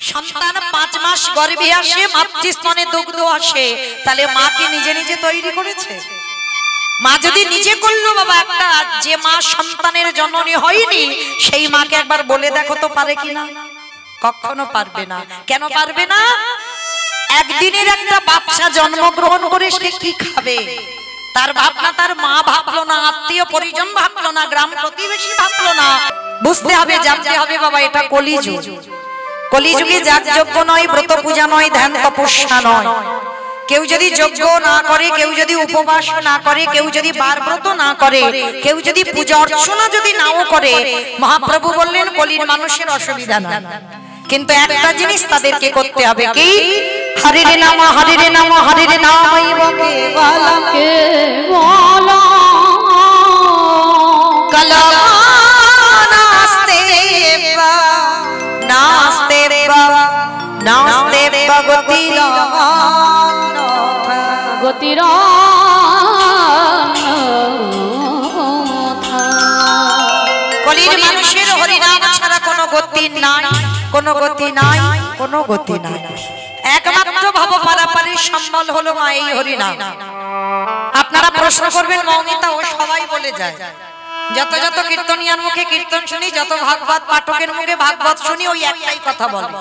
সন্তান 5 মাস গর্ভে আসে, মাতৃস্তনে দুগ্ধ আসে, তাহলে মা কি নিজে নিজে তৈরি করেছে? মা যদি নিজে করলো বাবা, একটা যে মা সন্তানের জননী হয়নি সেই মাকে একবার বলে দেখো তো পারে কিনা? কখনো পারবে না। কেন পারবে না? একদিনের একটা বাচ্চা জন্মগ্রহণ করে সে কি খাবে তার ভাবনা তার মা ভাবলো না, আত্মীয় পরিজন ভাবলো না, গ্রাম প্রতিবেশী ভাবলো না। বুঝতে হবে, জানতে হবে বাবা, এটা কলিযুগ। কলিযুগে যাগযজ্ঞ নয়, ব্রত পূজা নয়, ধ্যান তপস্যা নয়। কেউ যদি যজ্ঞ না করে, কেউ যদি উপবাস না করে, কেউ যদি বার ব্রত না করে, কেউ যদি পূজা অর্চনা যদি নাও করে, মহাপ্রভু বললেন কলির মানুষের অসুবিধা না, কিন্তু একটা জিনিস তাদেরকে করতে হবে, কি? হরে নাম হরে নাম হরে নামৈব কেবলম কলনাস্তে নাস্তে নাস্তে গতির কলির মানুষের হরিনাম ছাড়া কোনো গতি নাই, কোনো গতি নাই, কোনো গতি নাই। একমাত্র ভাব পারাপারের সম্বল হলো মা এই হরিনাম। আপনারা প্রশ্ন করবেন মৌমিতা, ও সবাই বলে যায়, যত যত কীর্তনিয়ার মুখে কীর্তন শুনি, যত ভাগবত পাঠকের মুখে ভাগবত শুনি, ওই একটাই কথা বলে,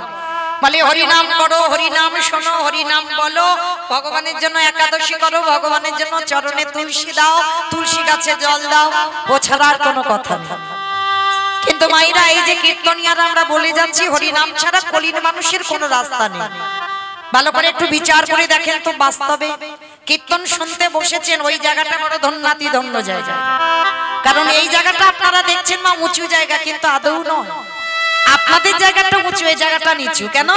বলে হরিনাম করো, হরিনাম শোনো, হরিনাম বলো, ভগবানের জন্য একাদশী করো, ভগবানের জন্য চরণে তুলসী দাও, তুলসী গাছে জল দাও, ও ছাড়া আর কোনো কথা নেই। কিন্তু মাইরা, এই যে কীর্তনিয়ারা আমরা বলে যাচ্ছি, হরিনাম ছাড়া কলির মানুষের কোনো রাস্তা নেই। ভালো করে একটু বিচার করে দেখেন তো, বাস্তবে কীর্তন শুনতে বসেছেন, ওই জায়গাটা বড় ধন্যাতি ধন্য জায়গা। কারণ এই জায়গাটা আপনারা দেখছেন মা উঁচু জায়গা, কিন্তু আদৌ নয়। আপনাদের জায়গাটা উঁচু, এই জায়গাটা নিচু। কেন?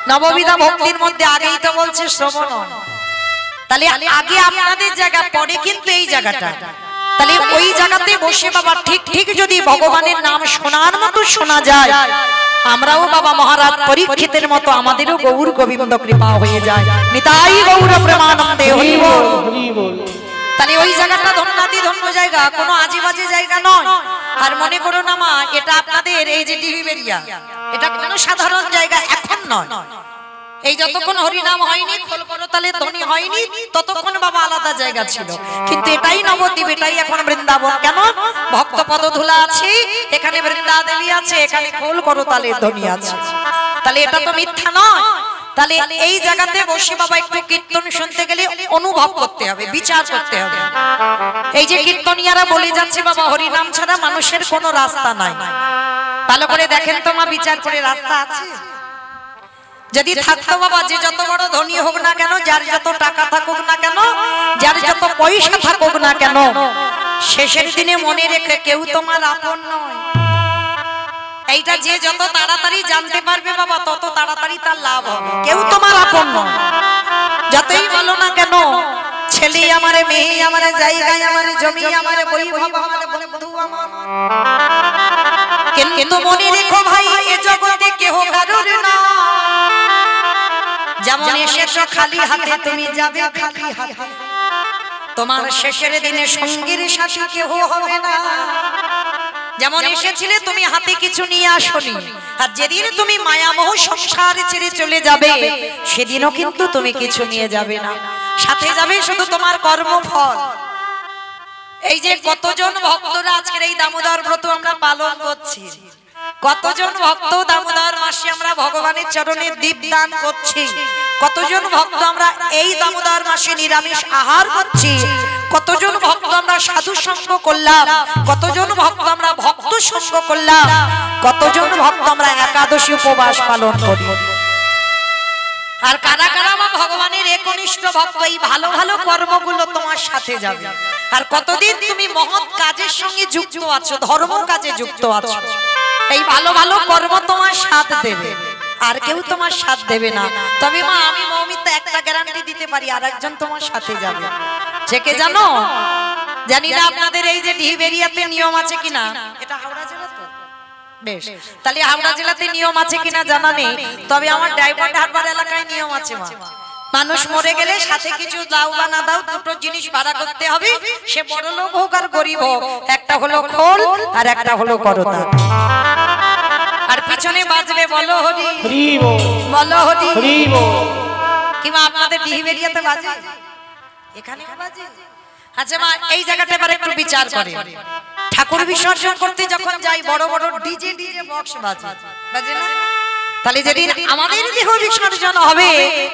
নববিধা ভক্তির মধ্যে আগেই তো বলছে শ্রবণ, তাহলে আগে আপনাদের জায়গা, পরে কিন্তু এই জায়গাটা। তাহলে ওই জায়গাতে বসে বাবা ঠিক ঠিক যদি ভগবানের নাম শোনার মতো শোনা যায়, আমরাও বাবা মহারাজ পরীক্ষিতের মতো আমাদেরও গৌর গোবিন্দ কৃপা হয়ে যায়। নিতাই গৌর প্রেমানন্দে হরি বল। তাহলে ওই জায়গাটা ধন্যাতি ধন্য জায়গা, কোনো আজেবাজে জায়গা নয়। আর মনে করো না মা, এটা আপনাদের এই যে ডিহিবেরিয়া, এটা কোনো সাধারণ জায়গা এখন নয়। এই যতক্ষণ হরিনাম হয়নি, খোলকরতালে ধ্বনি হয়নি, ততক্ষণ বাবা আলাদা জায়গা ছিল। কিন্তু এটাই নবদ্বীপ, এটাই এখন বৃন্দাবন। কেন? ভক্ত পদধূলা আছে, এখানে বৃন্দা দেবী আছে, এখানে খোলকরতালে ধ্বনি আছে। তাহলে এটা তো মিথ্যা নয়। তাহলে এই জায়গাতে বসে বাবা একটু কীর্তন শুনতে গেলে অনুভব করতে হবে, বিচার করতে হবে। এই যে কীর্তনিয়ারা বলে যাচ্ছে বাবা হরিনাম ছাড়া মানুষের কোনো রাস্তা নাই, ভালো করে দেখেন তো মা, বিচার করে রাস্তা আছে? যদি থাকতো বাবা, যে যত বড় ধনী হোক না কেন, যার যত টাকা থাকুক না কেন, যার যত পয়সা থাকুক না কেন, শেষের দিনে মনে রেখে কেউ তোমার আপন নয়। এইটা যে যত তাড়াতাড়ি জানতে পারবে বাবা, তত তাড়াতাড়ি তার লাভ হবে। কেউ তোমার আপন নয়, যতই বলো না কেন, ছেলে আমারে, মেয়ে আমারে, জায়গায় আমারে, জমি আমারে, বৈভব আমারে, বন্ধু আমার, কিন্তু মনে রেখো ভাই, এ জগতে কেহ কারোর না। যেমন এসেছো খালি হাতে, তুমি যাবে খালি হাতে। তোমার শেষের দিনে সঙ্গীর সাথী কেহ হবে না। যেমন এসেছিলে তুমি হাতে কিছু নিয়ে আসোনি, আর যেদিন তুমি মায়ামোহ সংসার ছেড়ে চলে যাবে, সেদিনও কিন্তু তুমি কিছু নিয়ে যাবে না, সাথে যাবে শুধু তোমার কর্মফল। এই যে কতজন ভক্তরা আজকের এই দামোদর ব্রত আমরা পালন করছি, কতজন ভক্ত দামোদর মাসে আমরা ভগবানের চরণে দীপদান করছি, কতজন ভক্ত আমরা এই দামোদর মাসে নিরামিষ আহার করছি, কতজন ভক্ত আমরা সাধু সঙ্গ করলাম, কতজন ভক্ত আমরা ভক্ত সঙ্গ করলাম, কতজন ভক্ত আমরা একাদশী উপবাস পালন করি। আর কারা কারা ভগবানের একনিষ্ঠ ভক্ত, এই ভালো ভালো কর্মগুলো তোমার সাথে যাবে। আর কতদিন তুমি মহৎ কাজের সঙ্গে যুক্ত আছো, ধর্ম কাজে যুক্ত আছো, এই ভালো ভালো কর্ম তোমার সাথ দেবে, আর কেউ তোমার সাথ দেবে না। তবে মা, আমি মৌমিতা একটা গ্যারান্টি দিতে পারি, আর একজন তোমার সাথে যাবে। সে কে জানো? জানি না আপনাদের এই যে ডিহিবেরিয়াতে নিয়ম আছে কিনা, এটা হাওড়া জেলা তো, বেশ, তাহলে হাওড়া জেলাতে নিয়ম আছে কিনা জানা নেই, তবে আমার ডায়মন্ড হারবার এলাকায় নিয়ম আছে মা। মানুষ মরে গেলে সাথে কিছু দাও বা না দাও, দুটো জিনিস ভাড়া করতে হবে, সে বড় লোক হোক আর গরিব হোক, একটা হলো খোল আর একটা হলো করতা। আর পিছনে বাজবে বলো হরি হরি বল, বলো হরি হরি বল। কিংবা আপনাদের ডিহিবেরিয়াতে বাজে, এখানে বাজে। আচ্ছা মা, এই জায়গাটা এবার একটু বিচার করে। ঠাকুর বিসর্জন করতে যখন যাই বড় বড় ডিজে বক্স বাজে, বাজে না? তাহলে যেদিন আমাদের দেহ বিসর্জন হবে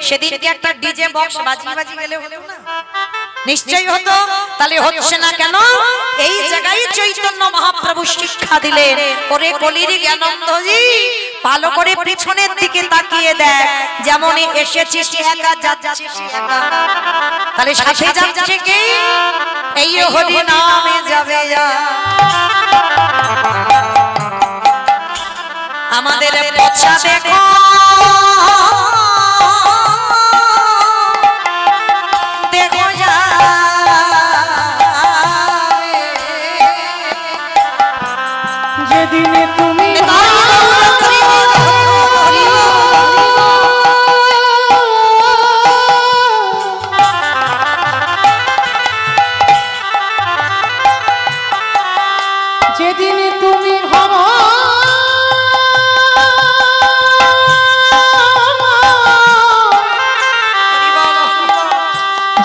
সেদিন কি একটা ডিজে বক্স বাজি গেলে হতো না? নিশ্চয়ই হতো। তাহলে হচ্ছে না কেন? এই জায়গায় চৈতন্য মহাপ্রভু শিক্ষা দিলেন, ওরে কলির জ্ঞানন্দজি ভালো করে পিছনের দিকে তাকিয়ে দেখ, যেমন এসেছিস একা যাচ্ছিস একা, তাহলে সাথে যাচ্ছে কে? এই হরি নামে যাবে আমাদের পছা দেখো দেখো যা যেদিনে তুমি যেদিনে তুমি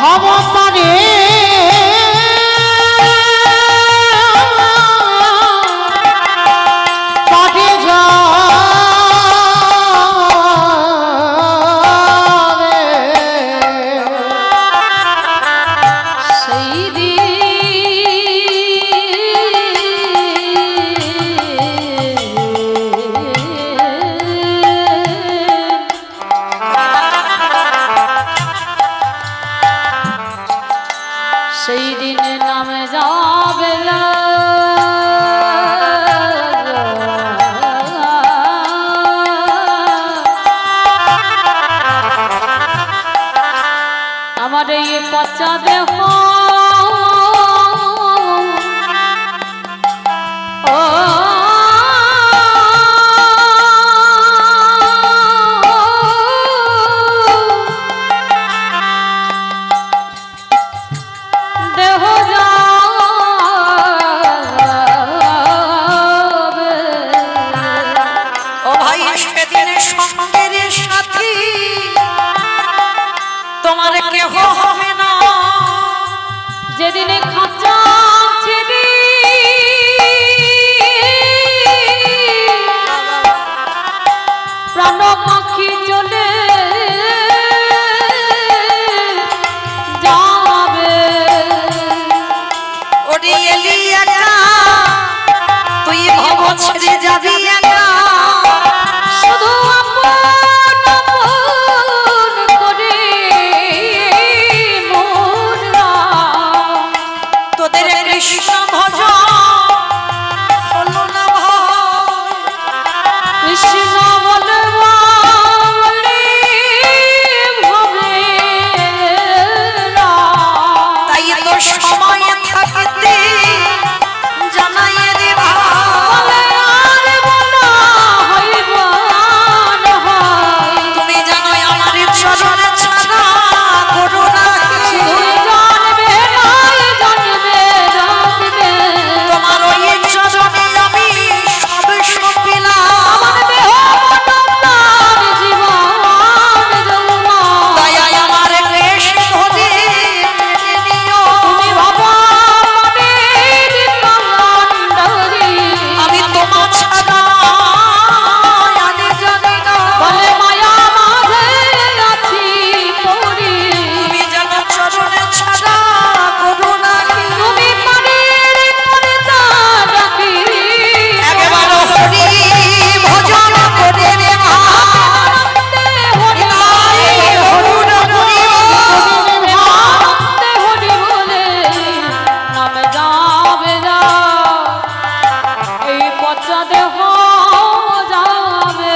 ভবতারে পাঠে যাবে সেই সেই দিনে নামে যাবে আমার এই পচা দেহ তোমার কেহ হবে না, যেদিনে খাঁচা ছেড়ে প্রাণ পাখি চলে যাবে। ওরে এলি একা তুই ভব ছেড়ে যাবি একা, শুধু আপন আপন করে মোরা তোদের কৃষ্ণ ভজ হলো না ভয়, কৃষ্ণ বলবা বলে ভাবে না। তাই তো সময় থাকতে জানাই রে বলে আর বলা হইব না হয়। তুমি জানো আমার চরণে ছাড়া করুণা শুধু জানবে নাই জানবে জানবে তোমার ওই চরণে আমি সব সপিলাম, আমার দেহ মন প্রাণ জীবন যৌবন। দয়ায় আমার ক্লেশ ধরে মেনে নিও, তুমি ভবানীর কান্ডারি। আমি তোমার ছাড়া জানি জানি না, বলে মায়া মাঝে আছি পড়ি। তুমি জানো চরণে ছাড়া করুণা তুমি পানির পর্দা রাখি। একবার হরি ভজন করে রে মা, আনন্দে হরি হরুণ হরি আনন্দে হরি বলে নামে যাবে যা, এই পচা দেহ যাবে।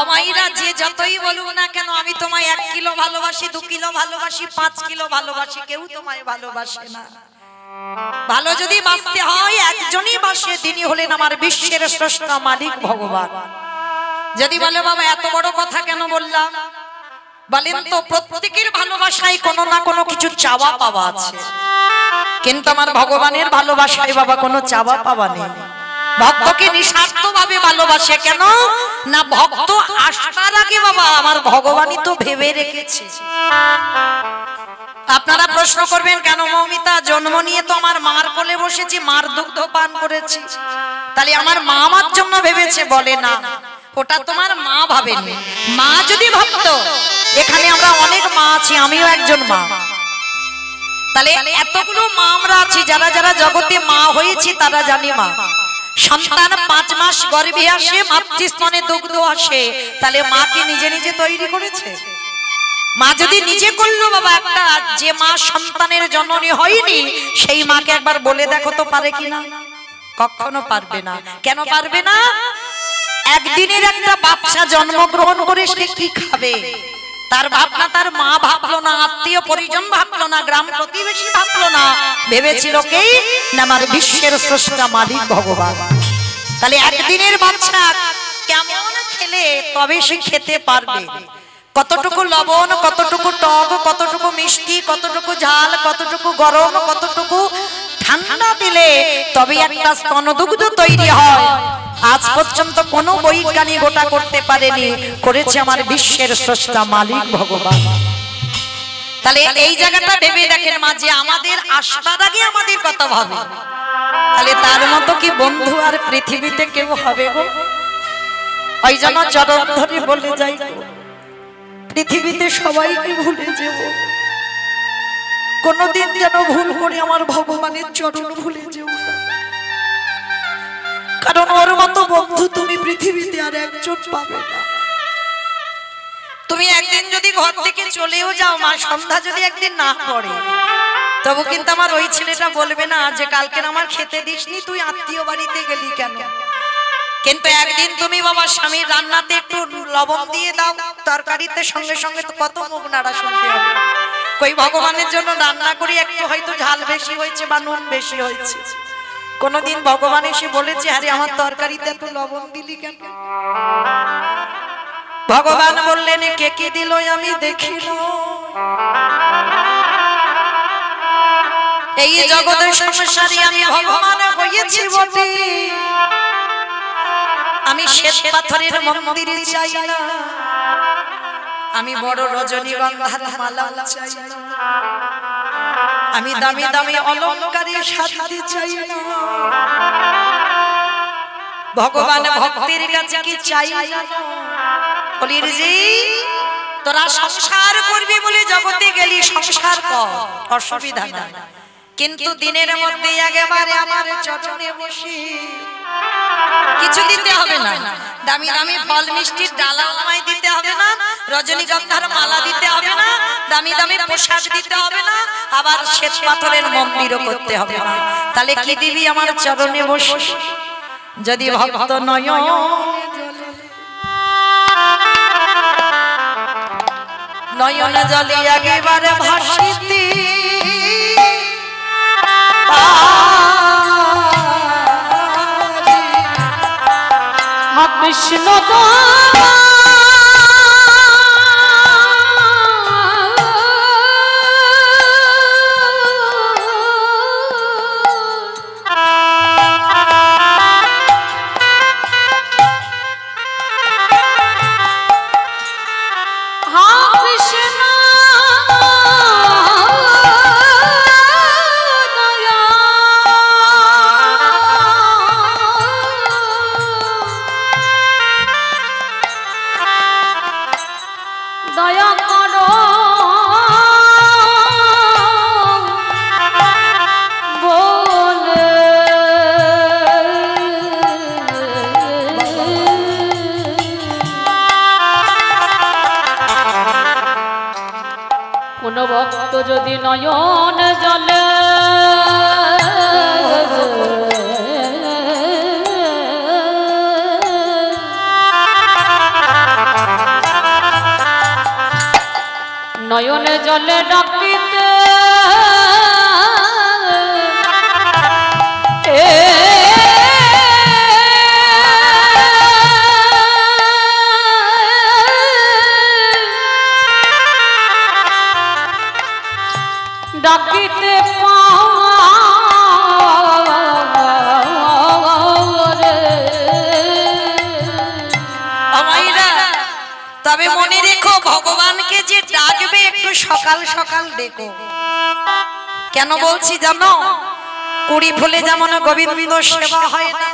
অমাইরা যে যতই বলুক না কেন আমি তোমায় 1 কিলো ভালোবাসি, 2 কিলো ভালোবাসি, 5 কিলো ভালোবাসি, কেউ তোমায় ভালোবাসে না। ভালো যদি বাঁচতে হয় একজনই বাসে, তিনি হলেন আমার বিশ্বের স্রষ্টা মালিক ভগবান। যদি বলে বাবা এত বড় কথা কেন বললাম, বলেন তো প্রত্যেকের ভালোবাসায় কোনো না কোনো কিছু চাওয়া পাওয়া আছে, কিন্তু আমার ভগবানের ভালোবাসায় বাবা কোনো চাওয়া পাওয়া নেই। ভক্তকে নিঃস্বার্থভাবে ভালোবাসে। কেন না ভক্ত আসার আগে বাবা আমার ভগবানই তো ভেবে রেখেছে। আপনারা প্রশ্ন করবেন কেন মৌমিতা জন্ম নিয়ে তো আমার মার কোলে বসেছি, মার দুগ্ধ পান করেছি, তাহলে আমার মা আমার জন্য ভেবেছে? বলে না, ওটা তোমার মা ভাবেনি। মা যদি ভাবতো, এখানে আমরা অনেক মা আছি, আমিও একজন মা, তাহলে এতগুলো মা আমরা আছি যারা যারা জগতে মা হয়েছি তারা জানি মা। সন্তান 5 মাস গর্ভে আসে, মাতৃস্তনে দুগ্ধ আসে, তাহলে মা কি নিজে নিজে তৈরি করেছে? মা যদি নিজে করলো বাবা, একটা যে মা সন্তানের জননী হয়নি সেই মাকে একবার বলে দেখো তো পারে কিনা? কখনো পারবে না। কেন পারবে না? একদিনের একটা বাচ্চা জন্মগ্রহণ করে সে কি খাবে তার ভাবনা তার মা ভাবলো না, আত্মীয় পরিজন ভাবলো না, গ্রাম প্রতিবেশী ভাবলো না, ভেবেছিল কে না আমার বিশ্বের স্রষ্টা মালিক ভগবান। তাহলে একদিনের বাচ্চা কেমন খেলে তবে সে খেতে পারবে? কতটুকু লবণ, কতটুকু টক, কতটুকু মিষ্টি, কতটুকু ঝাল, কতটুকু গরম, কতটুকু ঠান্ডা দিলে তবে একটা স্তনদুগ্ধ তৈরি হয়। আজ পর্যন্ত কোনো বৈজ্ঞানিক গোটা করতে পারেনি, করেছে আমার বিশ্বের স্রষ্টা মালিক ভগবান। তাহলে এই জায়গাটা ভেবে দেখেন মা, যে আমাদের আসবার আগে আমাদের কথা ভাবে, তাহলে তার মতো কি বন্ধু আর পৃথিবীতে কেউ হবে গো? ওই জন্য চরণ ধরে বলে যাই, পৃথিবীতে সবাইকে ভুলে যাব, কোনদিন যেন ভুল করে আমার ভগবানের চরণ ভুলে যেও না। কারণ ওর মতো বন্ধু তুমি পৃথিবীতে আর একজন পাবে না। তুমি একদিন যদি ঘর থেকে চলেও যাও মা, সন্ধ্যা যদি একদিন না পড়ে, তবু কিন্তু আমার ওই ছেলেটা বলবে না যে কালকে আমার খেতে দিসনি, তুই আত্মীয় বাড়িতে গেলি কেন। কিন্তু একদিন তুমি বাবা স্বামীর রান্নাতে একটু লবণ দিয়ে দাও তরকারিতে, সঙ্গে সঙ্গে তো কত মুখ নাড়া শুনতে হবে। কই ভগবানের জন্য রান্না করি, একটু হয়তো ঝাল বেশি হয়েছে বা নুন বেশি হয়েছে, কোনদিন ভগবান এসে বলেছে আরে আমার তরকারিতে এত লবণ দিলি কেন? ভগবান বললেন কে কে দিল আমি দেখিল, এই জগতের সংসারে আমি ভগবান হয়েছি বটে, আমি শ্বেত পাথরের মন্দিরে চাই না, আমি বড় রজনীগন্ধার মালা চাই না, আমি দামি দামি অলংকারে সাজতে চাই না। ভগবান ভক্তের কাছে কি চাই জানো? বলির জি তোরা সংসার করবি বলে জগতে গেলি, সংসার কর, অসুবিধা নাই, কিন্তু দিনের মধ্যে একেবারে আমার চরণে বসে কিছু দিতে হবে না, দামি দামি ফল মিষ্টির ডালা আমায় দিতে হবে না, রজনীগন্ধার মালা দিতে হবে না, দামি দামি পোশাক দিতে হবে না, আবার শ্বেত পাথরের মন্দিরও করতে হবে না। তাহলে কি দিবি? আমার চরণে বসে। যদি ভক্ত নয়ন নয়ন জলে একেবারে ভাসিতে কৃষ্ণ যদি নয়ন জলে নয়নে জলে ডাকিতে ডাকিতে পাওয়া রে তবে মনে রেখো ভগবানকে যে ডাকবে একটু সকাল সকাল ডেকো। কেন বলছি জানো? কুড়ি ফুলে যেমন গোবিন্দ সেবা হয় না,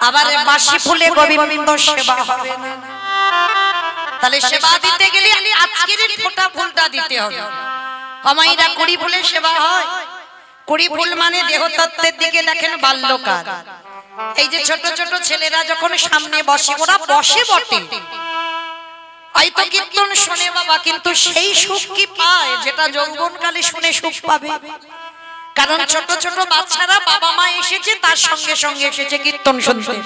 আবার বাসি ফুলে গোবিন্দ সেবা হবে না। তাহলে সেবা দিতে গেলে আজকের ফোঁটা ফুলটা দিতে হবে। আমাইরা কুড়ি ফুলে সেবা হয়। কুড়ি ফুল মানে দেহতত্ত্বের দিকে দেখেন বাল্যকাল। এই যে ছোট ছোট ছেলেরা যখন সামনে বসে, ওরা বসে বটে, হয়তো কীর্তন শোনে বাবা, কিন্তু সেই সুখ কি পায় যেটা যৌবনকালে শুনে সুখ পাবে? কারণ ছোট ছোট বাচ্চারা বাবা মা এসেছে, তার সঙ্গে সঙ্গে এসেছে কীর্তন শুনতে,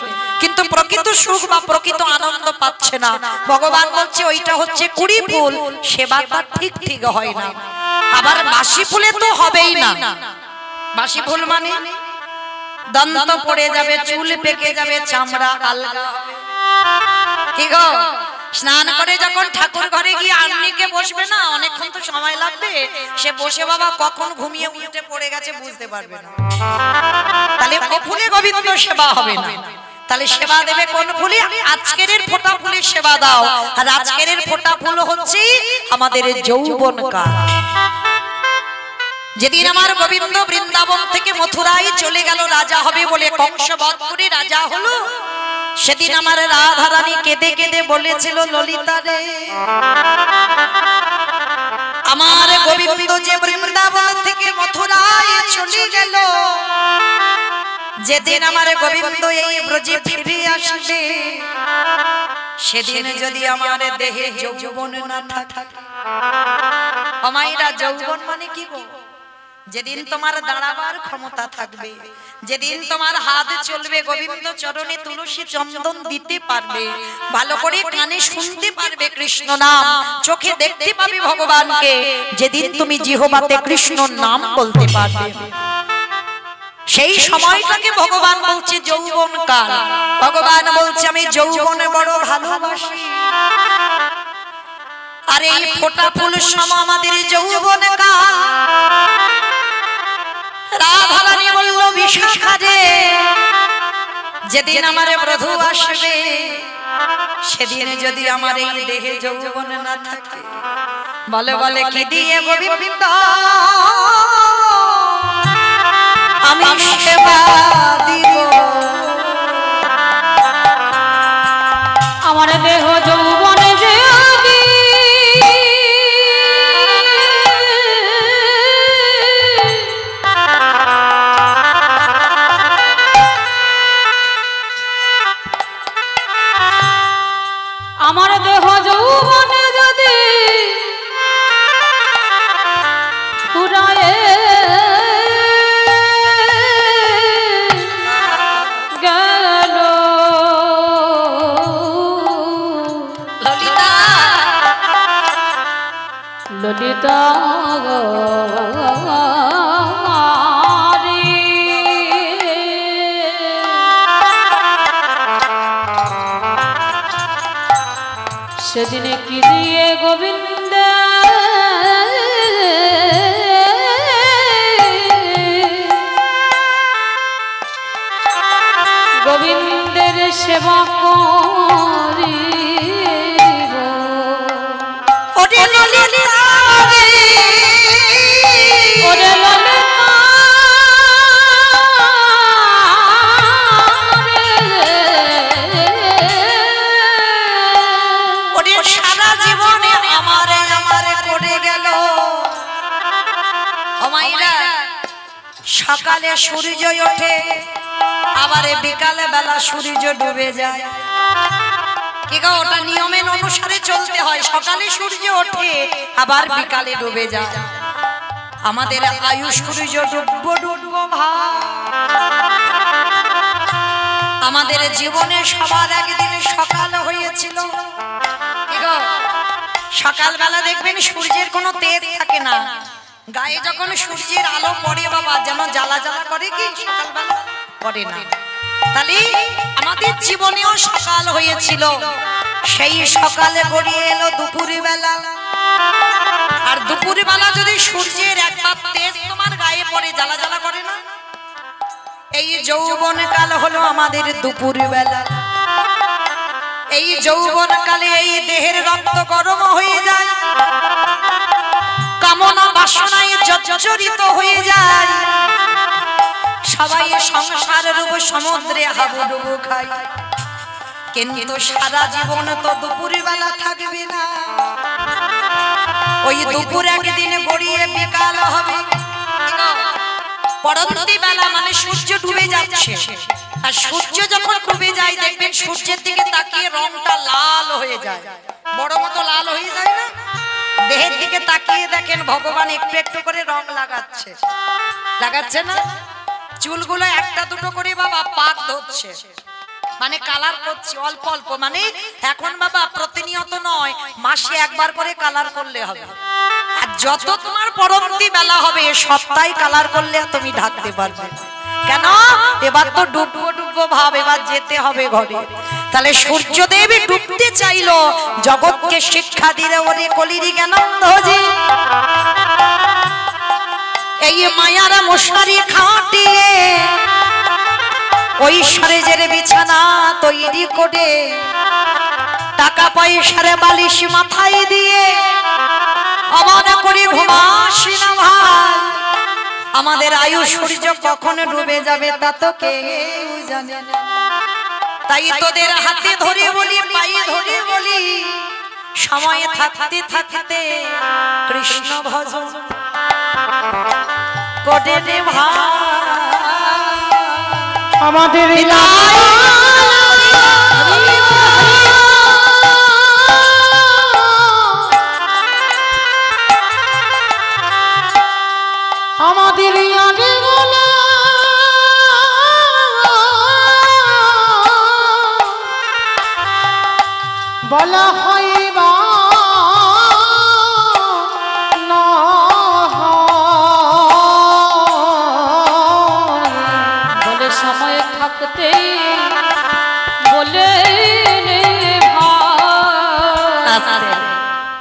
কিন্তু প্রকৃত সুখ বা প্রকৃত আনন্দ পাচ্ছে না। ভগবান বলছে ওইটা হচ্ছে কুড়ি ফুল, সেবাটা ঠিক ঠিক হয় না। আবার বাসি ফুলে তো হবেই না। বাসি ফুল মানে দন্ত পড়ে যাবে, চুল পেকে যাবে, চামড়া আলগা হবে। কি গো, স্নান করে যখন ঠাকুর ঘরে গিয়ে আন্নিকে বসবে না, অনেকক্ষণ তো সময় লাগবে, সে বসে বাবা কখন ঘুমিয়ে উঠে পড়ে গেছে বুঝতে পারবে না। তাহলে ও ফুলে গোবিন্দ সেবা হবে না। তাহলে সেবা দেবে কোন ফুলে? আজকের ফোঁটা ফুলে সেবা দাও। আর আজকের ফোঁটা ফুল হচ্ছে আমাদের যৌবন কাল। যেদিন আমার গোবিন্দ বৃন্দাবন থেকে মথুরায় চলে গেল রাজা হবে বলে, কংস বধ করে রাজা হলো, সেদিন আমার রাধা রানী কেঁদে কেঁদে বলেছিল, ললিতা রে, আমার গোবিন্দ যে বৃন্দাবন থেকে মথুরায় চলে গেল, যেদিন আমার গোবিন্দ এই ব্রজে ফিরে আসবে, সেদিন যদি আমার দেহে যৌবন না থাকে। আমাইরা যৌবন মানে কি গো? যেদিন তোমার দাঁড়াবার ক্ষমতা থাকবে, যেদিন তোমার হাত চলবে, গোবিন্দ চরণে তুলসী চন্দন দিতে পারবে, ভালো করে কানে শুনতে পারবে কৃষ্ণ নাম, চোখে দেখতে পাবে ভগবানকে, যেদিন তুমি জিহ্বাতে কৃষ্ণ নাম বলতে পারবে, সেই সময়টাকে ভগবান বলছে যৌবন কাল। ভগবান বলছে আমি যৌবনে বড় ভালোবাসি। আর এই ফোঁটা ফুল সম আমাদের যৌবন কাল। রাধা রানী বলল, বিশাখা রে, যেদিন আমার প্রভু আসবে, সেদিন যদি আমার এই দেহে যৌবন না থাকে, বলে বলে কি দিয়ে গোবিন্দ আমি সেবা দিব? আমার দেহ যৌবনে যে আমার দেহ যৌবনে যদি ফুরায়ে গেল, ললিতা ললিতা সেদিনে কি দিয়ে গোবিন্দ গোবিন্দের সেবা করিব? ওরে ললিতা রে, ওরে ললিতা ওরে সারা জীবনে আমারে আমারে করে গেল। আমাইরা সকালে সূর্য ওঠে, আবার বিকালে বেলা সূর্য ডুবে যায়। কি গো, ওটা নিয়মের অনুসারে চলতে হয়। সকালে সূর্য ওঠে, আবার বিকালে ডুবে যায়। আমাদের আয়ু সূর্য ডুববো ডুববো ভাই। আমাদের জীবনে সবার একদিন সকাল হয়েছিল। কি গো, সকালবেলা দেখবেন সূর্যের কোনো তেজ থাকে না, গায়ে যখন সূর্যের আলো পড়ে বাবা যেন জ্বালা জ্বালা করে, কি সকালবেলা করে না। তাহলে আমাদের জীবনেও সকাল হয়েছিল, সেই সকালে গড়িয়ে এলো দুপুরে বেলা। আর দুপুরে বেলা যদি সূর্যের একবার তেজ তোমার গায়ে পড়ে, জ্বালা জ্বালা করে না? এই যৌবন কাল হলো আমাদের দুপুর বেলা। এই যৌবনকালে এই দেহের রক্ত গরম হয়ে যায়, কামনা বাসনায় জর্জরিত হয়ে যায়, সবাই সংসার রূপ সমুদ্রে হাবুডুবু খায়, কিন্তু সারা জীবন তো দুপুরের বেলা থাকবে না। ওই দুপুর একদিন গড়িয়ে বিকাল হবে, পরবর্তী বেলা মানে সূর্য ডুবে যাচ্ছে। আর সূর্য যখন ডুবে যায় দেখবেন সূর্যের দিকে তাকিয়ে রংটা লাল হয়ে যায়, বড় মতো লাল হয়ে যায় না? দেহের দিকে তাকিয়ে দেখেন ভগবান একটু একটু করে রং লাগাচ্ছে, লাগাচ্ছে না? চুলগুলো একটা দুটো করে বাবা পাক ধরছে, মানে কালার করছে অল্প অল্প, মানে এখন বাবা প্রতিনিয়ত নয়, মাসে একবার করে কালার করলে হবে। আর যত তোমার পরবর্তী বেলা হবে সপ্তাহে কালার করলে তুমি ঢাকতে পারবে। কেন? এবার তো ডুববো ডুববো ভাব, এবার যেতে হবে ঘরে। তাহলে সূর্যদেব ডুবতে চাইলো, জগৎকে শিক্ষা দিলে ওরে কলিরি জ্ঞানন্দজি এই মায়ারা মশারি খাটিয়ে ঐশ্বর্যের বিছানা তৈরি করে, টাকা পয়সার বালিশ মাথায় দিয়ে অমন করে ঘুমাসি না ভাই। আমাদের আয়ু সূর্য কখন ডুবে যাবে তা তো কেউ জানে না। তাই তোদের হাতে ধরে বলি, পায়ে ধরে বলি, সময় থাকতে থাকতে কৃষ্ণ ভজন করে নে ভাই। আমাদের আমাদের বলা হয় বা বলে সময় থাকতে বলে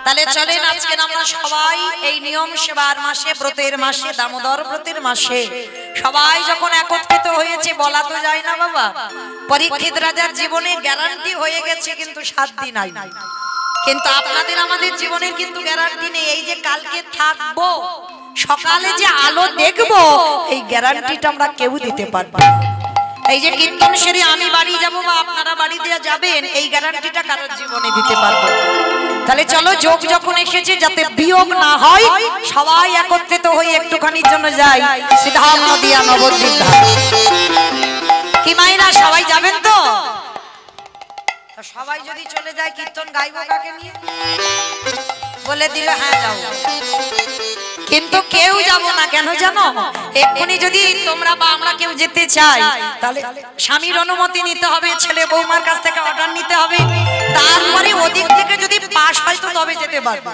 তাহলে চলেন আজকে আমরা সবাই এই নিয়ম সেবার মাসে, ব্রতের মাসে, দামোদর ব্রতের মাসে সবাই যখন একত্রিত হয়েছে, বলা তো যায় না বাবা। পরীক্ষিত রাজার জীবনে গ্যারান্টি হয়ে গেছে কিন্তু 7 দিন নাই, কিন্তু আপনাদের আমাদের জীবনের কিন্তু গ্যারান্টি নেই। এই যে কালকে থাকবো, সকালে যে আলো দেখবো, এই গ্যারান্টিটা আমরা কেউ দিতে পারবো না। এই যে কীর্তন সেরে আমি বাড়ি যাব বা আপনারা বাড়ি দিয়ে যাবেন, এই গ্যারান্টিটা কারোর জীবনে দিতে পারবো। তাহলে চলো যোগ যখন এসেছে যাতে বিয়োগ না হয়, সবাই একত্রিত হয়ে একটুখানির জন্য যাই সিধাম নদিয়া নবদ্বীপ ধাম। কি মাইনা সবাই যাবেন তো? সবাই যদি চলে যায় কীর্তন গাইবো কাকে নিয়ে? বলে দিল হ্যাঁ যাও, কিন্তু কেউ যাব না। কেন জানো? এক্ষুনি যদি তোমরা বা আমরা কেউ যেতে চাই, তাহলে স্বামীর অনুমতি নিতে হবে, ছেলে বৌমার কাছ থেকে অর্ডার নিতে হবে, তারপরে ওদিক থেকে যদি পাস হয় তো তবে যেতে পারবে।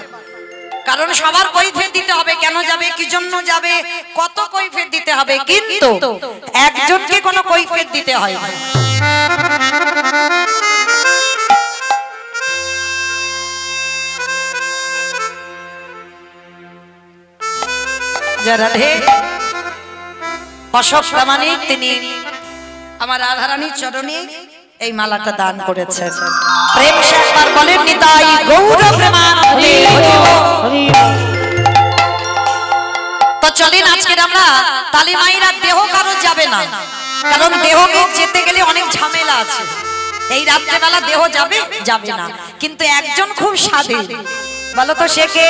কারণ সবার কৈফিয়ত দিতে হবে, কেন যাবে, কি জন্য যাবে, কত কৈফিয়ত দিতে হবে, কিন্তু একজনকে কোনো কৈফিয়ত দিতে হয় না। রাধে অশোক প্রামাণিক তিনি আমার রাধারানীর চরণে এই মালাটা দান করেছেন। প্রেম সে একবার বলেন নিতাই গৌর প্রেমানন্দে হরি হরি। তো চলেন আজকে আমরা তালিমাইরা দেহ কারো যাবে না, কারণ দেহকে যেতে গেলে অনেক ঝামেলা আছে। এই রাত্রেবেলা দেহ যাবে যাবে না, কিন্তু একজন খুব স্বাধীন। বলো তো সে কে?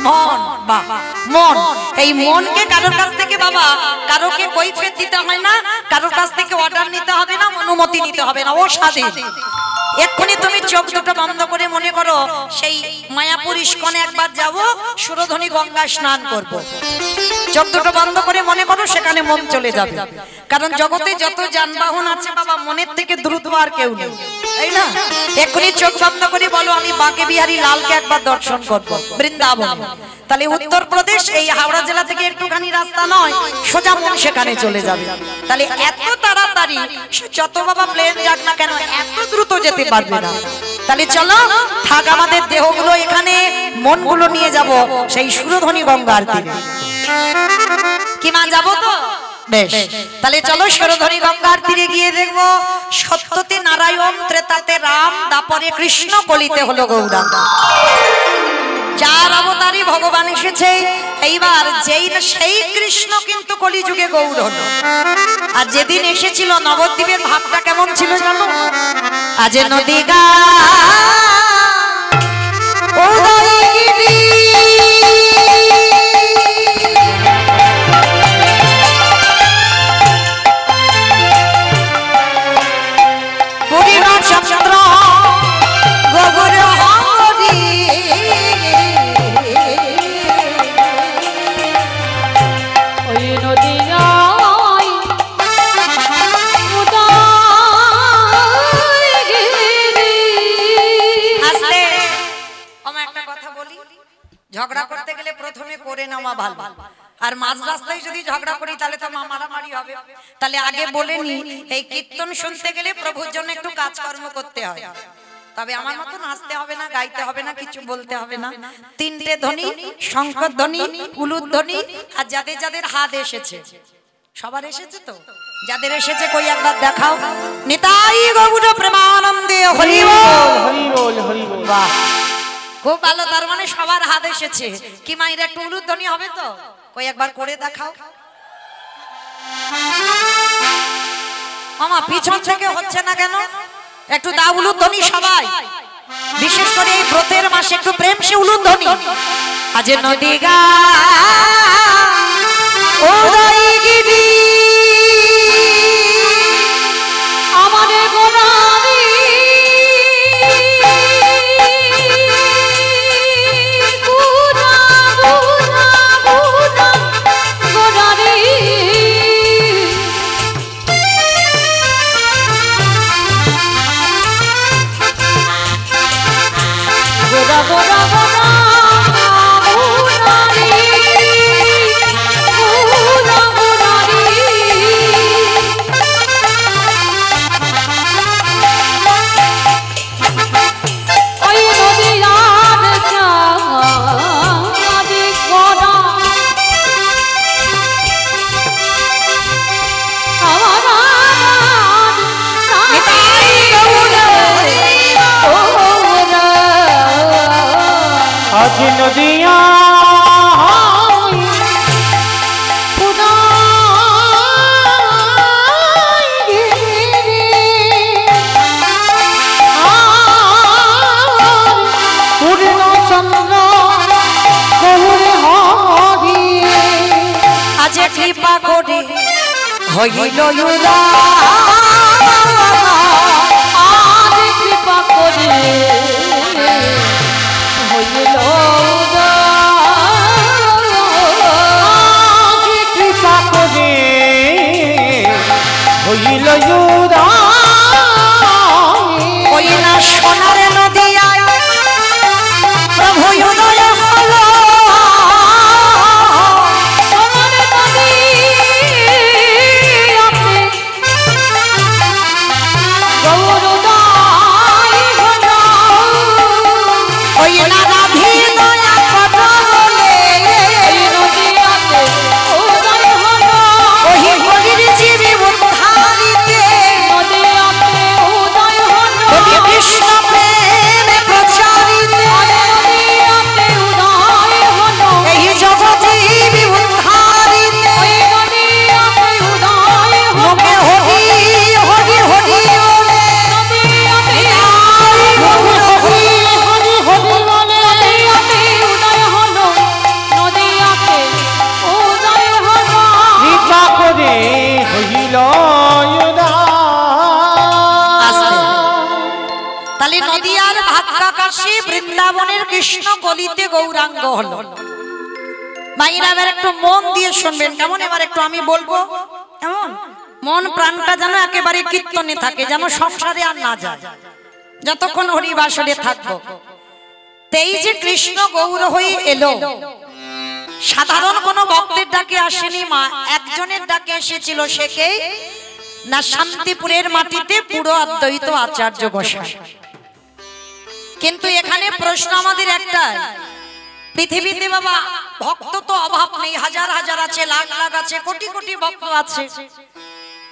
মন। বা মন, এই মনকে কারোর কাছ থেকে বাবা কারোকে কৈফিয়ত দিতে হয় না, কারোর কাছ থেকে অর্ডার নিতে হবে না, অনুমতি নিতে হবে না, ও স্বাধীন। এক্ষুনি তুমি চোখ দুটো বন্ধ করে মনে করো সেই মায়াপুর ইস্কনে একবার যাব, সুরধনী গঙ্গা স্নান করব। চোখ দুটো বন্ধ করে মনে করো সেখানে মন চলে যাবে। কারণ জগতে যত যানবাহন আছে বাবা, মনের থেকে দ্রুত আর কেউ নেই, তাই না? এক্ষুনি চোখ বন্ধ করে বলো আমি বাঁকে বিহারী লালকে একবার দর্শন করব, বৃন্দাবন। তাহলে উত্তরপ্রদেশ এই হাওড়া জেলা থেকে একটুখানি রাস্তা নয়, সোজা মন সেখানে চলে যাবে। তাহলে এত তাড়াতাড়ি যত বাবা প্লেন যাক না কেন এত দ্রুত যেতে পারবে না। তাহলে চলো থাক আমাদের দেহগুলো এখানে, মনগুলো নিয়ে যাব সেই সুরধনী গঙ্গার তীরে। কি মা যাবো তো? বেশ, তাহলে চলো সরধরি গঙ্গার তীরে গিয়ে দেখবো সত্যতে নারায়ণ, ত্রেতাতে রাম, দাপরে কৃষ্ণ, কলিতে হলো গৌরাঙ্গ। যার অবতারী ভগবান এসেছে, এইবার সেই কৃষ্ণ কিন্তু কলিযুগে গৌর হলো। আর যেদিন এসেছিল নবদ্বীপের ভাবটা কেমন ছিল জানো? আজ নদী গা উদয়গিরি চন্দ্র গোবর হরি ওই নদীয়া ঝগড়া করতে গেলে প্রথমে করে নেওয়া ভালো, আর মাঝ রাস্তায় যদি ঝগড়া করি তাহলে তো মারামারি হবে। তাহলে আগে বলে নি, এই কীর্তন শুনতে গেলে প্রভুর জন্য একটু কাজকর্ম করতে হয়। তবে আমার মতো নাচতে হবে না, গাইতে হবে না, কিছু বলতে হবে না। তিনটে ধ্বনি, শঙ্কর ধ্বনি, উলুর ধ্বনি, আর যাদের যাদের হাত এসেছে, সবার এসেছে তো, যাদের এসেছে কই একবার দেখাও। নিতাই গৌর প্রেমানন্দে হরি বল, হরি বল, হরি বল। বাহ, খুব ভালো, তার মানে সবার হাত এসেছে। কি মায়ের একটু উলুধ্বনি হবে তো, কই একবার করে দেখাও। মামা পিছন থেকে হচ্ছে না কেন? একটু দা উলুধ্বনি সবাই, বিশেষ করে এই ব্রতের মাসে একটু প্রেম সে উলুধ্বনি। আজ নদী গা উদয়গিরি আমাদের গোলামি নদিয়া আজ কৃপা করে হইল আজ কৃপা করে হইল কৃপা করে হইল ওই না সোনার নদিয়ায় প্রভু উদয় হলো। ওই না রাধি দয়া কত বলে ওই গরির জীবী উদ্ধারিতে ওই কৃষ্ণ প্রেমে প্রচারিতে এই জগজীবী উদ্ধারিতে মুখে হরি হরি হরি বলে কৃপা করে হইল তাহলে নদিয়ার ভাগ্যাকাশী বৃন্দাবনের কৃষ্ণ কলিতে গৌরাঙ্গ হলো। ভাইরা এবার একটু মন দিয়ে শুনবেন কেমন? এবার একটু আমি বলবো কেমন, মন প্রাণটা যেন একেবারে কীর্তনে থাকে, যেন সংসারে আর না যায়, যতক্ষণ হরিবাসরে থাকবো। এই যে কৃষ্ণ গৌর হয়ে এলো, সাধারণ কোন ভক্তের ডাকে আসেনি মা, একজনের ডাকে এসেছিল। সে কে? না শান্তিপুরের মাটিতে পুরো অদ্বৈত আচার্য গোসাই। কিন্তু এখানে প্রশ্ন আমাদের একটাই, পৃথিবীতে বাবা ভক্ত তো অভাব নেই, হাজার হাজার আছে, লাখ লাখ আছে, কোটি কোটি ভক্ত আছে,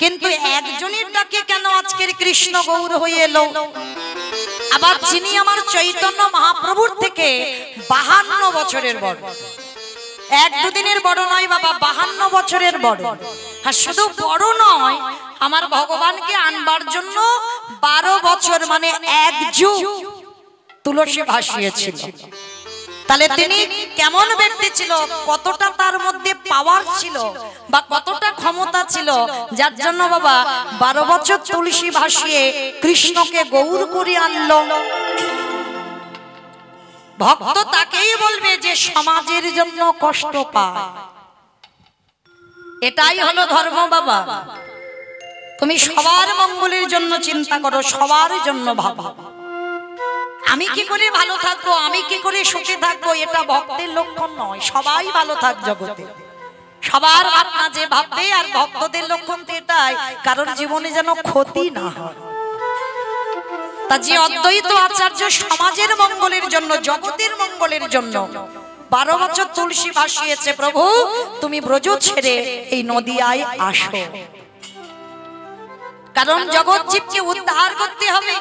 কিন্তু একজনের ডাকে কেন আজকের কৃষ্ণ গৌর হয়ে এলো? আবার যিনি আমার চৈতন্য মহাপ্রভুর থেকে 52 বছরের বড়, এক দুদিনের বড় নয় বাবা, 52 বছরের বড়। আর শুধু বড় নয়, আমার ভগবানকে আনবার জন্য 12 বছর মানে 1 যুগ তুলসী ভাসিয়েছিল। তাহলে তিনি কেমন ব্যক্তি ছিল, কতটা তার মধ্যে পাওয়ার ছিল বা কতটা ক্ষমতা ছিল, যার জন্য বাবা 12 বছর তুলসী ভাসিয়ে কৃষ্ণকে গৌর করে আনলো। ভক্ত তাকেই বলবে যে সমাজের জন্য কষ্ট পায়, এটাই হলো ধর্ম বাবা। তুমি সবার মঙ্গলের জন্য চিন্তা করো, সবার জন্য ভাবো। আমি কি করে ভালো থাকবো, আমি কি করে সুখে থাকবো, এটা ভক্তের লক্ষণ নয়। সবাই ভালো থাক জগতে, সবার ভাবনা যে ভাববে। আর ভক্তদের লক্ষণ তো এটাই, কারোর জীবনে যেন ক্ষতি না হয়। তা যে অদ্বৈত আচার্য সমাজের মঙ্গলের জন্য, জগতের মঙ্গলের জন্য 12 বছর তুলসী ভাসিয়েছে, প্রভু তুমি ব্রজ ছেড়ে এই নদিয়ায় আসো, কারণ জগৎ জীবকে উদ্ধার করতে হবে।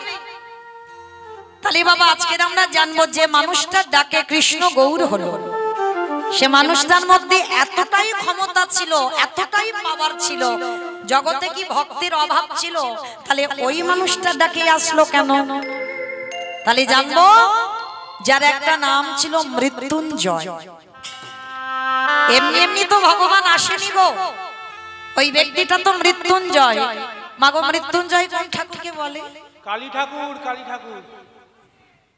তাহলে বাবা আজকের আমরা জানবো যে মানুষটার ডাকে কৃষ্ণ গৌর হলো, সে মানুষটার মধ্যে এতটাই ক্ষমতা ছিল, এতটাই পাওয়ার ছিল, জগতে কি ভক্তের অভাব ছিল? তাহলে ওই মানুষটার ডাকে আসলো কেন? তাহলে জানবো যার একটা নাম ছিল মৃত্যুঞ্জয়। এমনি এমনি তো ভগবান আসেনি গো, ওই ব্যক্তিটা তো মৃত্যুঞ্জয়। মাগো মৃত্যুঞ্জয় কোন ঠাকুরকে বলে? কালী ঠাকুর, কালী ঠাকুর।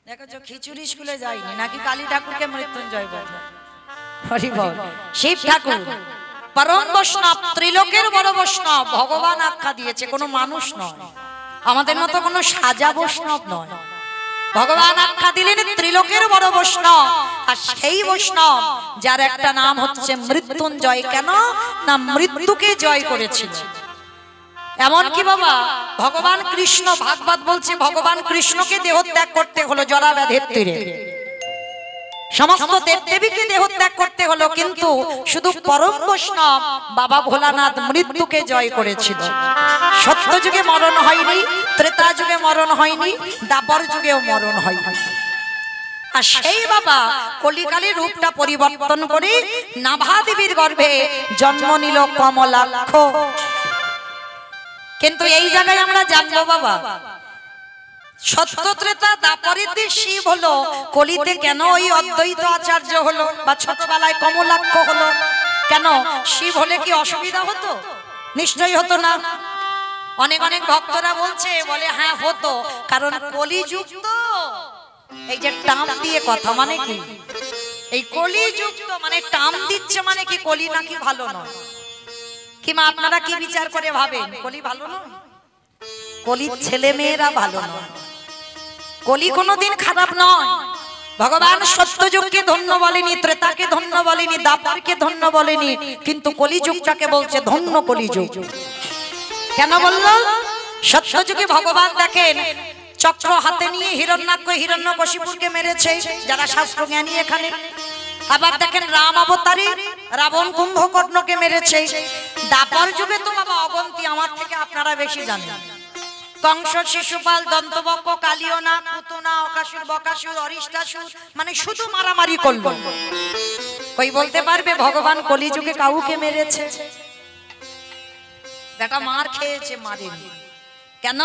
দেখো যে খিচুড়ি স্কুলে যায়নি নাকি কালী ঠাকুরকে মৃত্যুঞ্জয় বলে? হরি বল। শিব ঠাকুর পরম বৈষ্ণব, ত্রিলোকের বড় বৈষ্ণব, ভগবান আখ্যা দিয়েছে, কোনো মানুষ নয়, আমাদের মতো কোনো সাজা বৈষ্ণব নয়। ভগবান আখ্যা দিলেন ত্রিলোকের বড় বৈষ্ণব, আর সেই বৈষ্ণব যার একটা নাম হচ্ছে মৃত্যুঞ্জয়। কেন না মৃত্যুকে জয় করেছিল। এমন কি বাবা ভগবান কৃষ্ণ, ভাগবত বলছে ভগবান কৃষ্ণকে দেহত্যাগ করতে হলো জরা ব্যাধির তীরে, সমস্ত দেবদেবীকে দেহত্যাগ করতে হলো, কিন্তু শুধু পরম বৈষ্ণব বাবা ভোলানাথ মৃত্যুকে জয় করেছিল। সত্য যুগে মরণ হয়নি, ত্রেতা যুগে মরণ হয়নি, দ্বাপর যুগেও মরণ হয়নি। আর সেই বাবা কলিকালের রূপটা পরিবর্তন করে নাভা দেবীর গর্ভে জন্ম নিল কমলাক্ষ। কিন্তু এই জায়গায় আমরা জানবো বাবা, সত্য ত্রেতা দ্বাপরেতে শিব হলো, কলিতে কেন ওই অদ্বৈত আচার্য হলো বা ছোটবেলায় কমলাক্ষ হলো? কেন? শিব হলে কি অসুবিধা হতো? নিশ্চয়ই হতো না। অনেক অনেক ভক্তরা বলছে, বলে হ্যাঁ হতো, কারণ কলিযুগ তো। এই যে টাম দিয়ে কথা মানে কি, এই কলিযুগ তো মানে টাম দিচ্ছে মানে কি কলি নাকি ভালো নয়? কি মা আপনারা কি বিচার করে ভাবেন কলি ভালো নয়? কলির ছেলে মেয়েরা ভালো নয়, কলি কোনোদিন খারাপ নয়। ভগবান সত্যযুগকে ধন্য বলেনি, ত্রেতাকে ধন্য বলেনি, দ্বাপরকে ধন্য বলেনি, কিন্তু কলিযুগটাকে বলছে ধন্য কলিযুগ। কেন বললো? সত্যযুগে ভগবান দেখেন চক্র হাতে নিয়ে হিরণ্যাক্ষ হিরণ্যকশিপুরকে মেরেছে, যারা শাস্ত্র জ্ঞানী এখানে। আবার দেখেন রাম অবতারে রাবণ কুম্ভকর্ণকে মেরেছে। দ্বাপর যুগে তো বাবা অবন্তী, আমার থেকে আপনারা বেশি জানেন। কংস, শিশুপাল, দন্তবক্ষ, কালিয়না, পুতনা, অকাসুর, বকাসুর, অরিষ্টাসুর, মানে শুধু মারামারি করলো। কই বলতে পারবে ভগবান কলিযুগে কাউকে মেরেছে? বেটা মার খেয়েছে, মারেনি। কেন?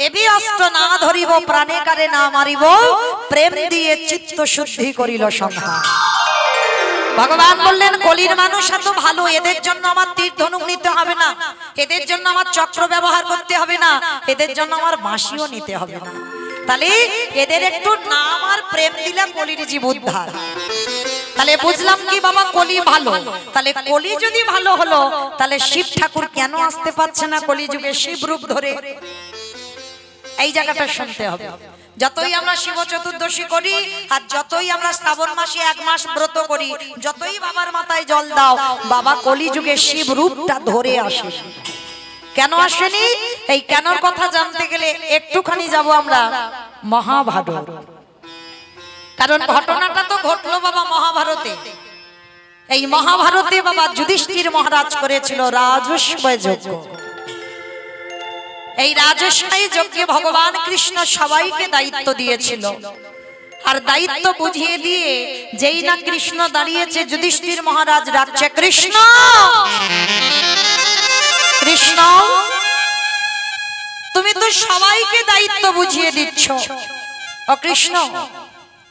এবি অস্ত্র না ধরিব, প্রাণে কারে না মারিব, প্রেম দিয়ে চিত্ত শুদ্ধি করিল সংহার। ভগবান বললেন কলির মানুষ এত ভালো, এদের জন্য আমার তীর ধনুক নিতে হবে না, এদের জন্য আমার চক্র ব্যবহার করতে হবে না, এদের জন্য আমার বাঁশিও নিতে হবে না। তাহলে এদের একটু নাম আর প্রেম দিলে কলির জীব উদ্ধার। তাহলে বুঝলাম কি বাবা কলি ভালো। তাহলে কলি যদি ভালো হলো, তাহলে শিব ঠাকুর কেন আসতে পারছে না কলিযুগে শিব রূপ ধরে? এই জায়গাটা শুনতে হবে। যতই আমরা শিব চতুর্দশী করি, আর যতই আমরা শ্রাবণ মাসে 1 মাস ব্রত করি, যতই বাবার মাথায় জল দাও, বাবা কলিযুগে শিব রূপটা ধরে আসে। কেন আসেনি? এই কেনর কথা জানতে গেলে একটুখানি যাব আমরা মহাভারত। কারণ ঘটনাটা তো ঘটলো বাবা মহাভারতে। এই মহাভারতে বাবা যুধিষ্ঠির মহারাজ করেছিল রাজস্বয় যজ্ঞ। এই রাজস্বয় যজ্ঞে ভগবান কৃষ্ণ সবাইকে দায়িত্ব দিয়েছিল। আর দায়িত্ব বুঝিয়ে দিয়ে যেই না কৃষ্ণ দাঁড়িয়েছে, যুধিষ্ঠির মহারাজ ডাকছে, কৃষ্ণ কৃষ্ণ, তুমি তো সবাইকে দায়িত্ব বুঝিয়ে দিচ্ছ, ও কৃষ্ণ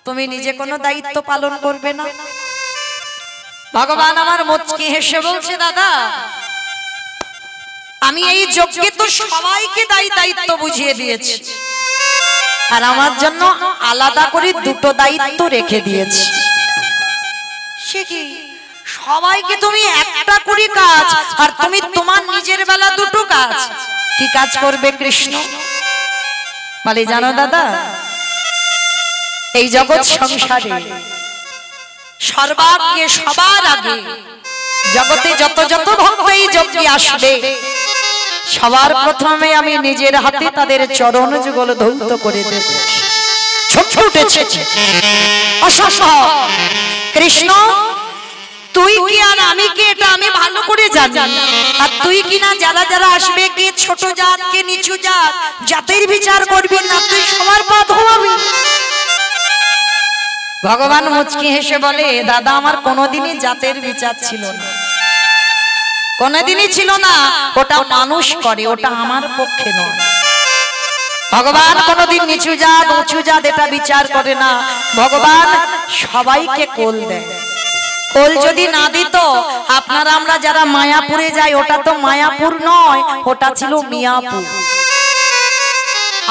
তুমি নিজে কোনো দায়িত্ব পালন করবে না? ভগবান আমার মুচকি হেসে বলছে, দাদা আমি এই যজ্ঞে তো সবাইকে দায়িত্ব বুঝিয়ে দিয়েছি, আর আমার জন্য আলাদা করে দুটো দায়িত্ব রেখে দিয়েছি। সে কি, সবাইকে তুমি একটা করে কাজ, আর তুমি তোমার নিজের বেলা দুটো কাজ, কি কাজ করবে কৃষ্ণ? বলে, জানো দাদা, এই জগৎ সংসারে সর্বাগ্যে সবার আগে জগতে যত যত ভক্ত এই যজ্ঞে আসবে, সবার প্রথমে আমি নিজের হাতে তাদের চরণ যুগল ধৌত করে দেব। ছুটে উঠেছে, অসম্ভব কৃষ্ণ, তুই কি আর আমি কি এটা আমি ভালো করে জানি, আর তুই কি না যারা যারা আসবে, কে ছোট জাত কে নিচু জাত, জাতের বিচার করবি না, তুই সবার পা ধোয়াবি। ভগবান মুচকি হেসে বলে, দাদা আমার কোনোদিনই জাতের বিচার ছিল না, কোনোদিনই ছিল না, ওটা মানুষ করে, ওটা আমার পক্ষে নয়। ভগবান কোনোদিন নিচু জাত উঁচু জাত এটা বিচার করে না। ভগবান সবাইকে কোল দেয়। কোল যদি না দিত, আপনারা আমরা যারা মায়াপুরে যাই, ওটা তো মায়াপুর নয়, ওটা ছিল মিয়াপুর।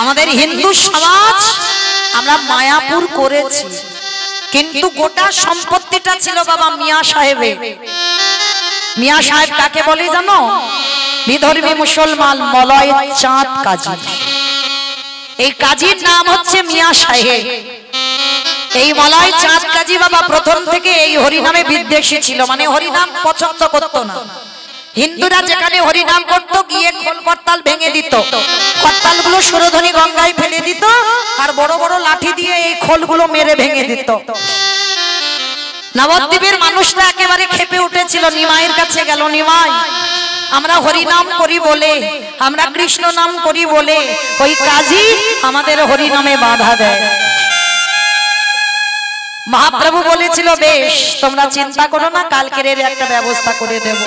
আমাদের হিন্দু সমাজ আমরা মায়াপুর করেছি, কিন্তু গোটা সম্পত্তিটা ছিল বাবা মিয়া সাহেবের। মিয়া সাহেব কাকে বলে জানো? বিধর্মী মুসলমান মলয় চাঁদ কাজী। এই কাজীর নাম হচ্ছে মিয়া সাহেব। এই মলয় চাঁদ কাজী বাবা প্রথম থেকে এই হরিনামে বিদ্বেষী ছিল, মানে হরিনাম পছন্দ করত না। হিন্দুরা যেখানে হরিনাম করত, গিয়ে খোল করতাল ভেঙে দিত, করতালগুলো সুরধনী গঙ্গায় ফেলে দিত, আর বড় বড় লাঠি দিয়ে এই খোলগুলো মেরে ভেঙে দিত। নবদ্বীপের মানুষরা একেবারে খেপে উঠেছিল। নিমাইয়ের কাছে গেল, নিমাই আমরা হরিনাম করি বলে, আমরা কৃষ্ণ নাম করি বলে ওই কাজী আমাদের হরিনামে বাধা দেয়। মহাপ্রভু বলেছিল, বেশ তোমরা চিন্তা করো না, কালকের এর একটা ব্যবস্থা করে দেব।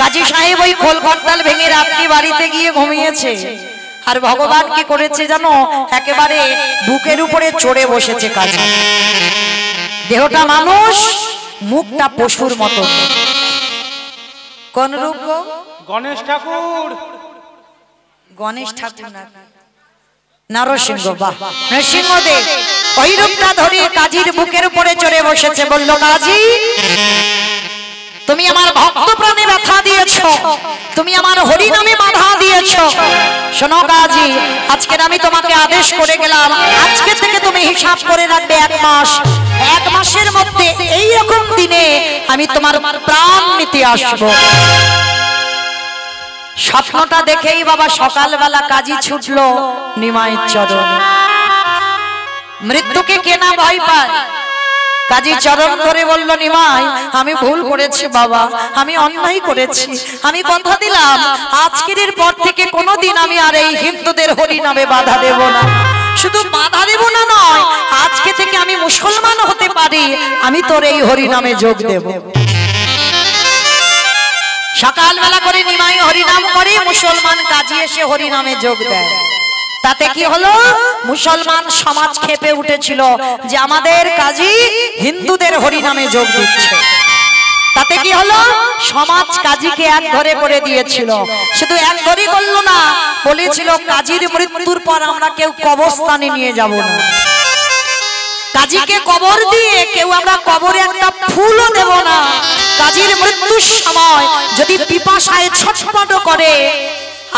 কাজী সাহেব ওই খোল করতাল ভেঙে রাত্রি বাড়িতে গিয়ে ঘুমিয়েছে। আর ভগবান কি করেছে জানো? একেবারে বুকের উপরে চড়ে বসেছে কাজী। দেহটা মানুষ, মুখটা পশুর মতো। কোন রূপ গো? গণেশ ঠাকুর। গণেশ ঠাকুর না, নরসিংহ। বাহ, নরসিংহদেব ওই রূপটা ধরে কাজীর বুকের উপরে চড়ে বসেছে। বলল, কাজী তুমি আমার ভক্ত প্রাণে ব্যথা দিয়েছ, তুমি আমার হরি নামে বাধা দিয়েছ। শোনো কাজী, আজকের আমি তোমাকে আদেশ করে গেলাম, আজকে থেকে তুমি হিসাব করে রাখবে 1 মাস। 1 মাসের মধ্যে এই রকম দিনে আমি তোমার প্রাণ নিতে আসবো। স্বপ্নটা দেখেই বাবা সকালবেলা কাজী ছুটলো নিমাইয়ের চরণে। মৃত্যুকে কেনা ভয় পায়। কাজী চরণ ধরে বলল, নিমাই আমি ভুল করেছি বাবা, আমি অন্যায় করেছি। আমি কথা দিলাম আজকের পর থেকে কোনোদিন আমি আর এই হিন্দুদের হরি নামে বাধা দেব না। শুধু বাধা দেব না নয়, আজকে থেকে আমি মুসলমান হতে পারি, আমি তোর এই হরি নামে যোগ দেব। সকালবেলা করে নিমাই হরিনাম করে, মুসলমান কাজী এসে হরিনামে যোগ দেয়। তাতে কি হলো? মুসলমান সমাজ খেপে উঠেছিল যে আমাদের কাজী হিন্দুদের হরিনামে যোগ দিচ্ছে। তাতে কি হলো? সমাজ কাজীকে এক ঘরে করে দিয়েছিল। শুধু এক ঘরে করলো না, বলেছিল কাজীর মৃত্যুর পর আমরা কেউ কবরস্থানে নিয়ে যাব না। কাজীকে কবর দিয়ে কেউ আমরা কবরে একটা ফুলও দেব না। কাজীর মৃত্যুর সময় যদি পিপাসায় ছটফট করে,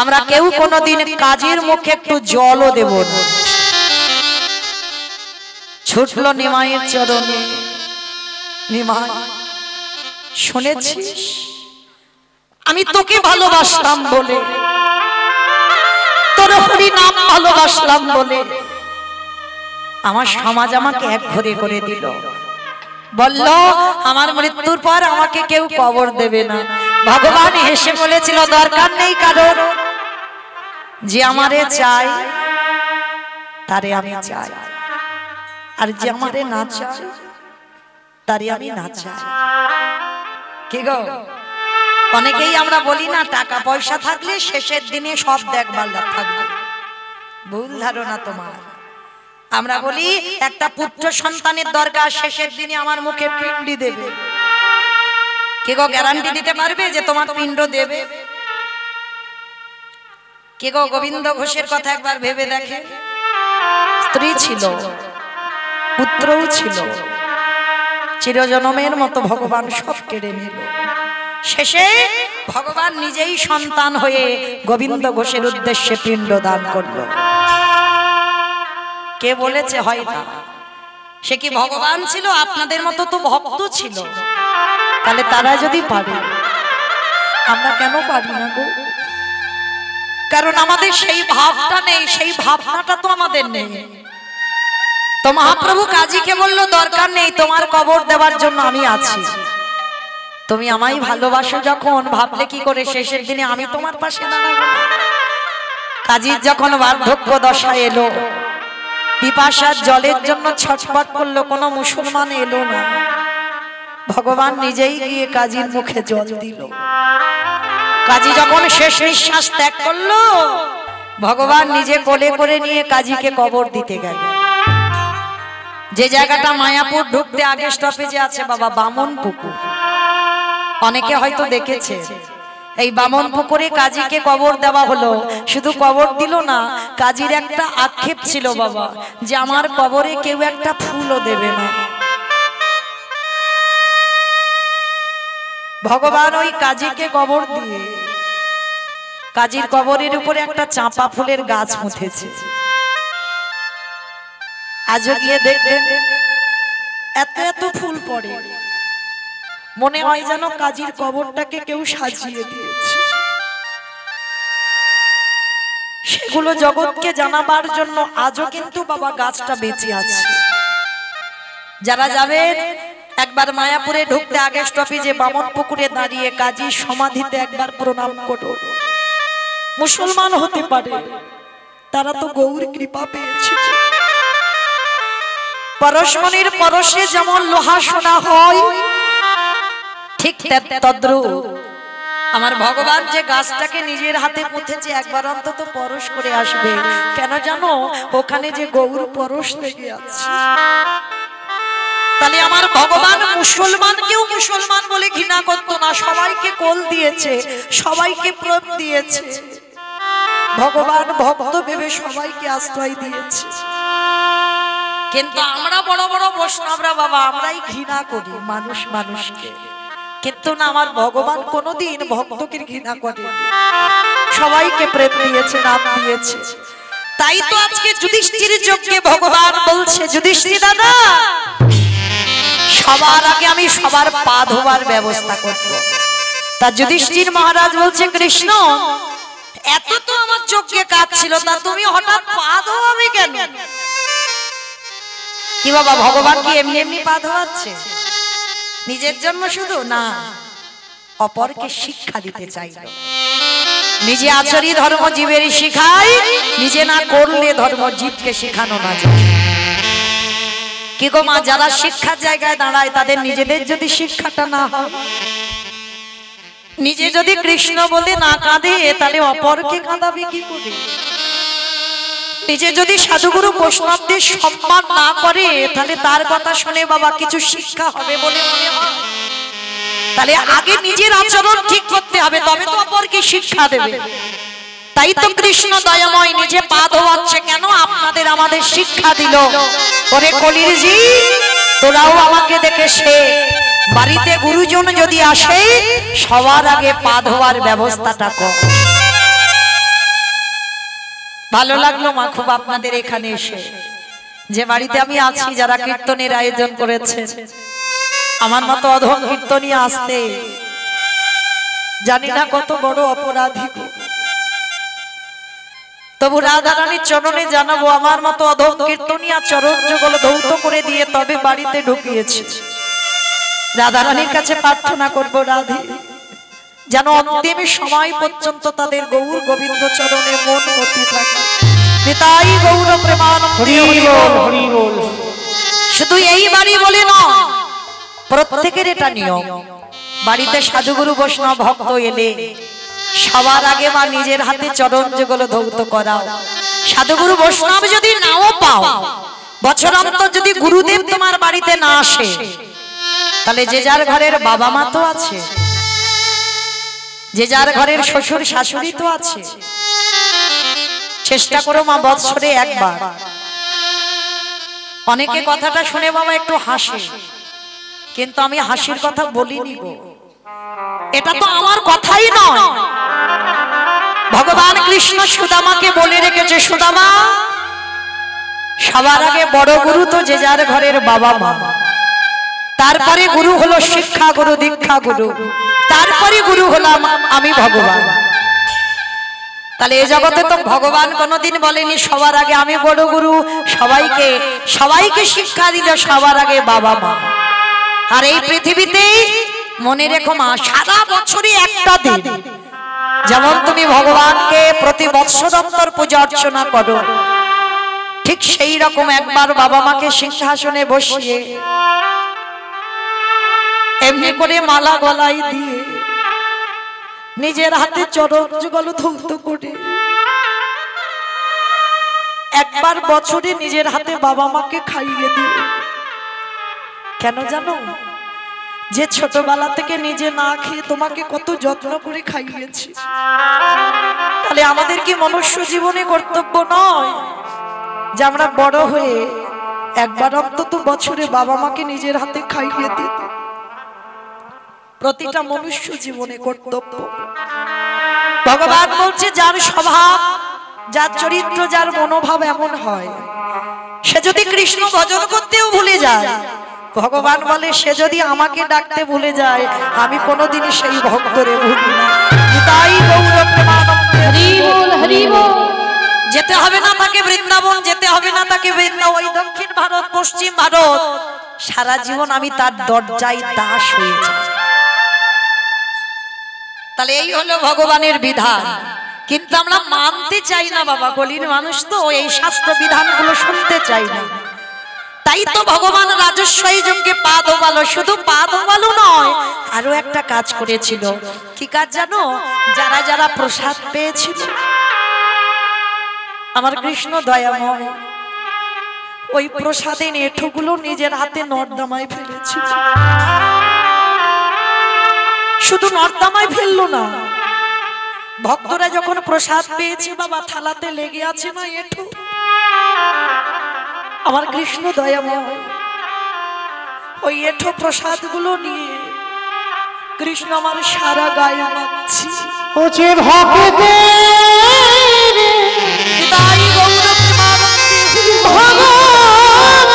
আমরা কেউ কোনোদিন কাজীর মুখে একটু জলও দেব না। ছুটলো নিমাইয়ের চরণে। নিমাই শুনেছিস, আমি তোকে ভালোবাসলাম বলে, তোর হরি নাম ভালোবাসলাম বলে আমার সমাজ আমাকে এক ঘরে করে দিল। বলল আমার মৃত্যুর পর আমাকে কেউ কবর দেবে না। ভগবান হেসে বলেছিল দরকার নেই কারোর, যে আমারে চাই তারে আমি চাই, আর যে আমারে না চাই তারে আমি না চাই। কি গো, অনেকেই আমরা বলি না টাকা পয়সা থাকলে শেষের দিনে সব দেখভাল থাকবে, ভুল ধারণা তোমার। আমরা বলি একটা পুত্র সন্তানের দরকার, শেষের দিনে আমার মুখে পিণ্ডি দেবে। কে গো গ্যারান্টি দিতে পারবে যে তোমার পিণ্ড দেবে? কে গো গোবিন্দ ঘোষের কথা একবার ভেবে দেখে, স্ত্রী ছিল, পুত্রও ছিল, চিরজনমের মতো ভগবান সব কেড়ে নিল। শেষে ভগবান নিজেই সন্তান হয়ে গোবিন্দ ঘোষের উদ্দেশ্যে পিণ্ড দান করল। কে বলেছে হয় না? সে কি ভগবান ছিল? আপনাদের মতো তো ভক্ত ছিল। তাহলে তারা যদি পারে, আমরা কেন পারি না গো? কারণ আমাদের সেই ভাবটা নেই, সেই ভাবনাটা তো আমাদের নেই। তো মহাপ্রভু কাজীকে বলল দরকার নেই, তোমার কবর দেওয়ার জন্য আমি আছি। তুমি আমায় ভালোবাসো যখন, ভাবলে কি করে শেষের দিনে আমি তোমার পাশে দাঁড়াবো? কাজীর যখন বার্ধক্য দশা এলো, পিপাসার জলের জন্য ছটফট করলো, কোনো মুসলমান এলো না। ভগবান নিজেই গিয়ে কাজীর মুখে জল দিল। কাজী যখন শেষ নিঃশ্বাস ত্যাগ করলো, ভগবান নিজে কোলে করে নিয়ে কাজীকে কবর দিতে গেল। যে জায়গাটা মায়াপুর ঢুকতে আগে স্টপেজে আছে বাবা, বামন পুকুর, অনেকে হয়তো দেখেছে। এই বামন পুকুরে কাজীকে কবর দেওয়া হলো। শুধু কবর দিল না, কাজীর একটা আক্ষেপ ছিল বাবা, যে আমার কবরে কেউ একটা ফুলও দেবে না। ভগবান ওই কাজীকে কবর দিয়ে কাজীর কবরের উপরে একটা চাঁপা ফুলের গাছ পুঁতেছে। আজও গিয়ে দেখবেন এত এত ফুল পড়ে, মনে হয় যেন কাজীর কবরটাকে কেউ সাজিয়ে দিয়েছে। সেগুলো জগৎকে জানাবার জন্য আজও কিন্তু বাবা গাছটা বেঁচে আছে। যারা যাবেন একবার মায়াপুরে ঢুকতে আগে স্টপেজে বামন পুকুরে দাঁড়িয়ে কাজীর সমাধিতে একবার প্রণাম করো। মুসলমান হতে পারে, তারা তো গৌর কৃপা পেয়েছে। পরশমণির পরশে যেমন লোহা সোনা হয়, ঠিক তদ্রূপ আমার ভগবান যে গাছটাকে নিজের হাতে পুঁতেছে, একবার অন্তত পরশ করে আসবে। কেন জানো? ওখানে যে গৌর পরশ লেগে আছে। তাহলে আমার ভগবান মুসলমানকেও মুসলমান বলে ঘৃণা করতো না, সবাইকে কোল দিয়েছে, সবাইকে প্রেম দিয়েছে। ভগবান ভক্ত ভেবে সবাইকে আশ্রয় দিয়েছে। কিন্তু আমরা বড় বড় বৈষ্ণবরা বাবা, আমরাই ঘৃণা করি মানুষ মানুষকে। কিন্তু না, আমার ভগবান কোনোদিন ভক্তকে ঘৃণা করে, সবাইকে প্রেম দিয়েছে, নাম দিয়েছে। তাই তো আজকে যুধিষ্ঠির যজ্ঞে ভগবান বলছে, যুধিষ্ঠির দাদা, সবার আগে আমি সবার পা ধোবার ব্যবস্থা করব। তা যুধিষ্ঠির মহারাজ বলছে, কৃষ্ণ এত তো আমার যজ্ঞে কাজ ছিল, তা তুমি হঠাৎ পা ধোয়াবে কেন? কি বাবা, ভগবান কি এমনি এমনি পা ধোয়াচ্ছে? নিজের জন্য শুধু না, অপরকে শিক্ষা দিতে চাইল। নিজে আচরি ধর্ম জীবের শিখায়, নিজে না করলে ধর্ম জীবকে শিখানো না যায়। কি গো মা, যারা শিক্ষার জায়গায় দাঁড়ায় তাদের নিজেদের যদি শিক্ষাটা না হয়, নিজে যদি কৃষ্ণ বলে না কাঁদে, তাহলে অপরকে কাঁদাবে কি করে? নিজে যদি সাধুগুরু বৈষ্ণবদের সম্মান না করে, তাহলে তার কথা শুনে বাবা কিছু শিক্ষা হবে বলে মনে হয়? তাহলে আগে নিজের আচরণ ঠিক করতে হবে, তবে তো অপরকে শিক্ষা দেবে। তাই তো কৃষ্ণ দয়াময় নিজে পা ধোয়াচ্ছে। কেন? আপনাদের আমাদের শিক্ষা দিল, ওরে কলির জি, তোরাও আমাকে দেখে শেখ। বাড়িতে গুরুজন যদি আসে, সবার আগে পা ধোয়ার ব্যবস্থাটা কর। ভালো লাগলো মা খুব আপনাদের এখানে এসে, যে বাড়িতে আমি আছি, যারা কীর্তনের আয়োজন করেছে। আমার মতো অধম কীর্তনী আসতে জানি না কত বড় অপরাধী, তবু রাধারানীর চরণে জানাবো, আমার মতো অধম কীর্তনিয়া চরণ যুগল ধৌত করে দিয়ে তবে বাড়িতে ঢুকিয়েছি। রাধারানীর কাছে প্রার্থনা করব রাধে যেন অন্তিম সময় পর্যন্ত তাদের গৌর গোবিন্দ চরণে মন মতি থাকে। নিতাই গৌর প্রেমানন্দে হরি বল হরি বল। শুধু এই বাড়ি বলে নয়, প্রত্যেকের এটা নিয়ম। বাড়িতে সাধুগুরু বৈষ্ণব ভক্ত এলে সবার আগে মা নিজের হাতে চরণ যুগল ধৌত করাও। সাধুগুরু বৈষ্ণব যদি নাও পাও, বছরান্তর যদি গুরুদেব তোমার বাড়িতে না আসে, তাহলে যে যার ঘরের বাবা মা তো আছে, যে যার ঘরের শ্বশুর শাশুড়ি তো আছে। চেষ্টা করো মা বৎসরে একবার। অনেকে কথাটা শুনে বাবা একটু হাসে, কিন্তু আমি হাসির কথা বলিনি গো, এটা তো আমার কথাই নয়। ভগবান কৃষ্ণ সুদামাকে বলে রেখেছে, সুদামা সবার আগে বড় গুরু তো যে যার ঘরের বাবা মা, তারপরে গুরু হলো শিক্ষা গুরু, দীক্ষা গুরু, তারপরে গুরু হলাম আমি ভগবান। তাহলে এই জগতে তো ভগবান কোনোদিন বলেনি সবার আগে আমি বড় গুরু, সবাইকে শিক্ষা দিল সবার আগে বাবা মা। আর এই পৃথিবীতে মনে রেখো মা, সারা বছরই একটা দিন, যেমন তুমি ভগবানকে প্রতি বৎসরান্তর পূজা অর্চনা করো, ঠিক সেই রকম একবার বাবা মাকে সিংহাসনে বসিয়ে এমনি করে মালা গলায় দিয়ে নিজের হাতে চরণ যুগল ধৌত করে একবার বছরে নিজের হাতে বাবা মাকে খাইয়ে দিও। কেন জানো? যে ছোটবেলা থেকে নিজে না খেয়ে তোমাকে কত যত্ন করে খাইয়েছি। তাহলে আমাদের কি মনুষ্য জীবনে কর্তব্য নয় যে আমরা বড় হয়ে একবার অন্তত বছরে বাবা মাকে নিজের হাতে খাইয়ে দিই? প্রতিটা মনুষ্য জীবনে কর্তব্য। ভগবান বলছে যার স্বভাব, যার চরিত্র, যার মনোভাব এমন হয়, সে যদি কৃষ্ণ ভজন করতেও ভুলে যায়, ভগবান বলে সে যদি আমাকে ডাকতে ভুলে যায়, আমি কোনোদিনই সেই ভক্তরে ভুলি না। তাই গৌর প্রেমানন্দে হরি বল হরি বল। যেতে হবে না তাকে বৃন্দাবন, যেতে হবে না তাকে বৃন্দাবন, ওই দক্ষিণ ভারত, পশ্চিম ভারত, সারা জীবন আমি তার দরজায় দাস হয়ে যাই। তাহলে এই হলো ভগবানের বিধান, কিন্তু আমরা মানতে চাই না বাবা। কলির মানুষ তো এই শাস্ত্র বিধানগুলো শুনতে চাই না। তাই তো ভগবান রাজস্বই যজ্ঞে পা দোবালো। শুধু পা দোবালো নয়, আরো একটা কাজ করেছিল। কি কাজ জানো? যারা যারা প্রসাদ পেয়েছিল, আমার কৃষ্ণ দয়াময় ওই প্রসাদের এঁঠোগুলো নিজের হাতে নর্দমায় ফেলেছিল। শুধু নর্দমায় ফেললো না, ভক্তরা যখন প্রসাদ পেয়েছে বাবা, থালাতে লেগে আছে না এঁঠো, আমার কৃষ্ণ দয়াময় ওই এঁঠো প্রসাদ গুলো নিয়ে কৃষ্ণ আমার সারা গায়ে মাখছি। ওছে ভক্তে তাই গৌর প্রেমানন্দে ভগবান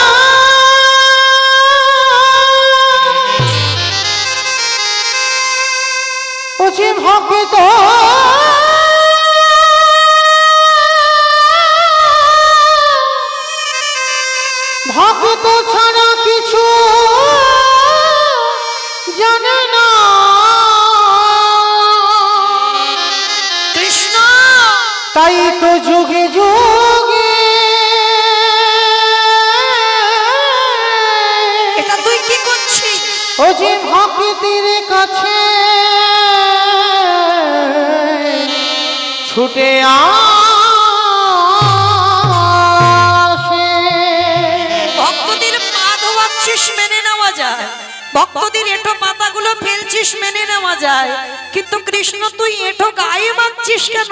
ওছে ভক্ত ভক্ত ছাড়া কিছু জানে না। কৃষ্ণ তাই তো যুগে যুগে, এটা তুই কি করছিস? ও যে ভক্তের কাছে ছুটে মেনে নেওয়া যায়, ভক্তদের এঁঠো পাতাগুলো ফেলছিস মেনে নেওয়া যায়, কিন্তু কৃষ্ণ তুই এঁঠো গায়ে মাখছিস কেন?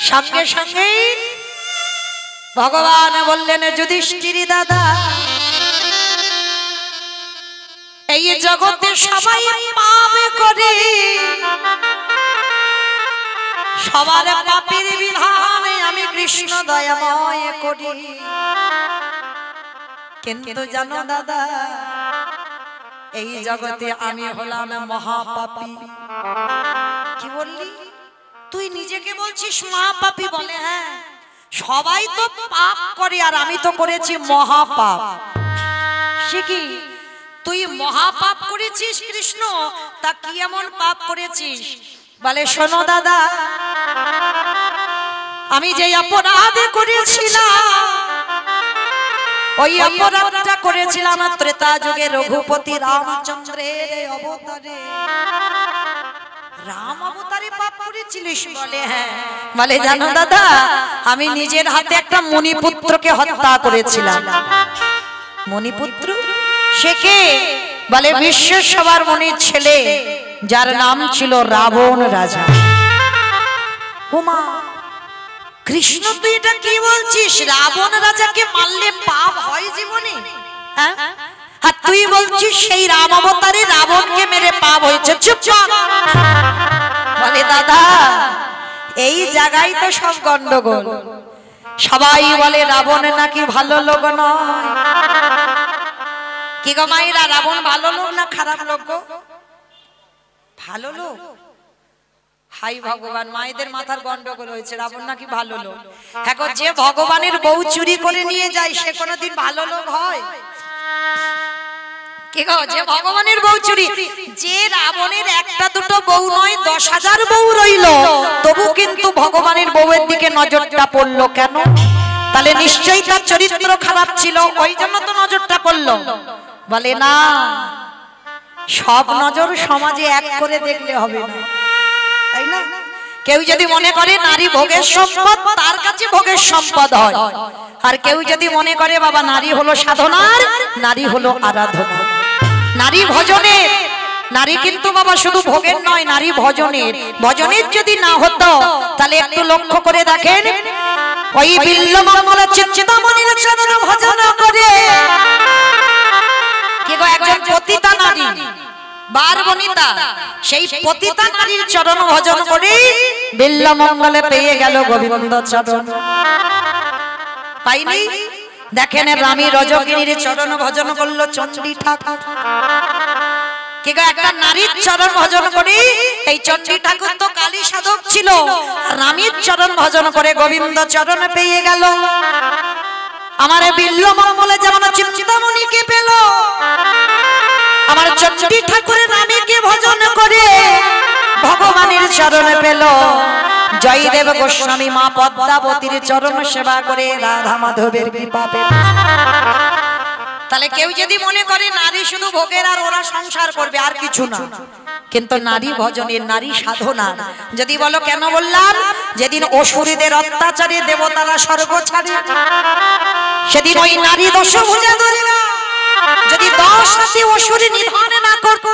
সঙ্গে সঙ্গে ভগবান বললেন, যুধিষ্ঠির দাদা, এই জগতে সবাই পাবে করে, সবার পাপের বিধানে আমি কৃষ্ণ দয়াময় করি। কিন্তু জানো দাদা, এই জগতে আমি হলাম মহাপাপী। কি বললি তুই? নিজেকে বলছিস মহাপাপী? বলে হ্যাঁ, সবাই তো পাপ করে আর আমি তো করেছি মহাপাপ। সে কি তুই মহাপাপ করেছিস কৃষ্ণ? তা কি এমন পাপ করেছিস? বলে শোনো দাদা, আমি যে অপরাধ করেছিলাম ওই অপরাধটা করেছিলাম ত্রেতা যুগে রঘুপতি রামচন্দ্রের অবতারে। রাম অবতারে পাপ করেছিলিস? বলে হ্যাঁ। বলে জানো দাদা, আমি নিজের হাতে একটা মণিপুত্রকে হত্যা করেছিলাম। মণিপুত্র সে কে? বলে বিশ্বের সবার মনির ছেলে, যার নাম ছিল রাবণ রাজা। ওমা কৃষ্ণ, তুই এটা কি বলছিস? রাবণ রাজাকে মারলে পাপ হয় জীবনে? হ্যাঁ, আর তুই বলছিস সেই রাম অবতারে রাবণকে মেরে পাপ হয়েছে। চুপ কর। বলে দাদা, এই জায়গায় তো সব গন্ডগোল। সবাই বলে রাবণ নাকি ভালো লোক নয়। কি গো মাইরা, রাবণ ভালো লোক না খারাপ লোক গো? ভালো লোক। হাই ভগবান, মায়েদের মাথার গন্ডগোল হয়েছে। রাবণ নাকি ভালো লোক? এখন যে ভগবানের বউ চুরি করে নিয়ে যায় সে কোনোদিন ভালো লোক হয়? কি গো, যে ভগবানের বউ চুরি, যে রাবণের একটা দুটো বউ নয় 10,000 বউ রইল, তবু কিন্তু ভগবানের বউয়ের দিকে নজরটা পড়লো কেন? তাহলে নিশ্চয়ই তার চরিত্র খারাপ ছিল, ওই জন্য তো নজরটা পড়লো। বলে না, সব নজর সমাজে এক করে দেখলে হবে না, তাই না? কেউ যদি মনে করে নারী ভোগের সম্পদ, তার কাছে ভোগের সম্পদ হয়। আর কেউ যদি মনে করে বাবা নারী হলো সাধনার, নারী হলো আরাধনা, নারী ভজনের। নারী কিন্তু বাবা শুধু ভোগের নয়, নারী ভজনের। ভজনের যদি না হতো তাহলে একটু লক্ষ্য করে দেখেন, ওই বিল্লমঙ্গল চিন্তামণির চরণ ভজন করে কি গো একজন পতিতা নারী বারবনিতা, সেই পতিতা নারীর চরণ ভজন করে বিল্লমঙ্গলে পেয়ে গেল গোবিন্দ চরণ। পাইনি? দেখেন রানী রজকিনীর চরণ ভজন করলো চণ্ডী ঠাকুর। কি গো একটা নারীর চরণ ভজন করে, এই চণ্ডী ঠাকুর তো কালী সাধক ছিল, রানীর চরণ ভজন করে গোবিন্দ চরণ পেয়ে গেল। আমার বিল্লমঙ্গলে যেমন চিন্তামণিকে পেল, আমার চণ্ডী ঠাকুরের রানীকে ভজন করে ভগবানের চরণে পেল। জয়দেব গোস্বামী মা পদ্মাবতীর চরণ সেবা করে রাধা মাধবের কৃপা পেল। তাহলে কেউ যদি মনে করে নারী শুধু ভোগের আর ওরা সংসার করবে আর কিছু না, কিন্তু নারী ভজনের, নারী সাধনার। যদি বলো কেন বললাম, যেদিন অসুরীদের অত্যাচারে দেবতারা স্বর্গ ছাড়ে, সেদিন ওই নারী দশভুজা দুর্গা যদি 10 রাতে অসুরী নিধন না করত,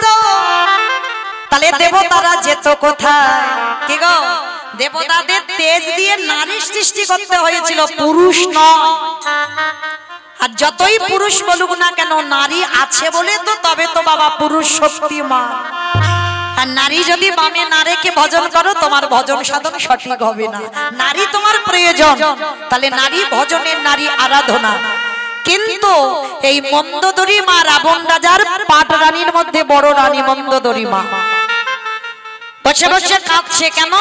তাহলে দেবতারা যেত কোথায়? কি গো, দেবতাদের তেজ দিয়ে নারী সৃষ্টি করতে হয়েছিল, পুরুষ নয়। আর যতই পুরুষ বলুক না কেন, নারী আছে বলে তো তবে তো বাবা পুরুষ শক্তিমান। আর নারী যদি বামে নারীকে ভজন করো, তোমার ভজন সাধন সঠিক হবে না। নারী তোমার প্রয়োজন, তাহলে নারী ভজনের, নারী আরাধনা। কিন্তু এই মন্দোদরী মা, রাবণ রাজার পাট রানীর মধ্যে বড় রানী মন্দোদরী মা বসে বসে কাঁদছে কেন?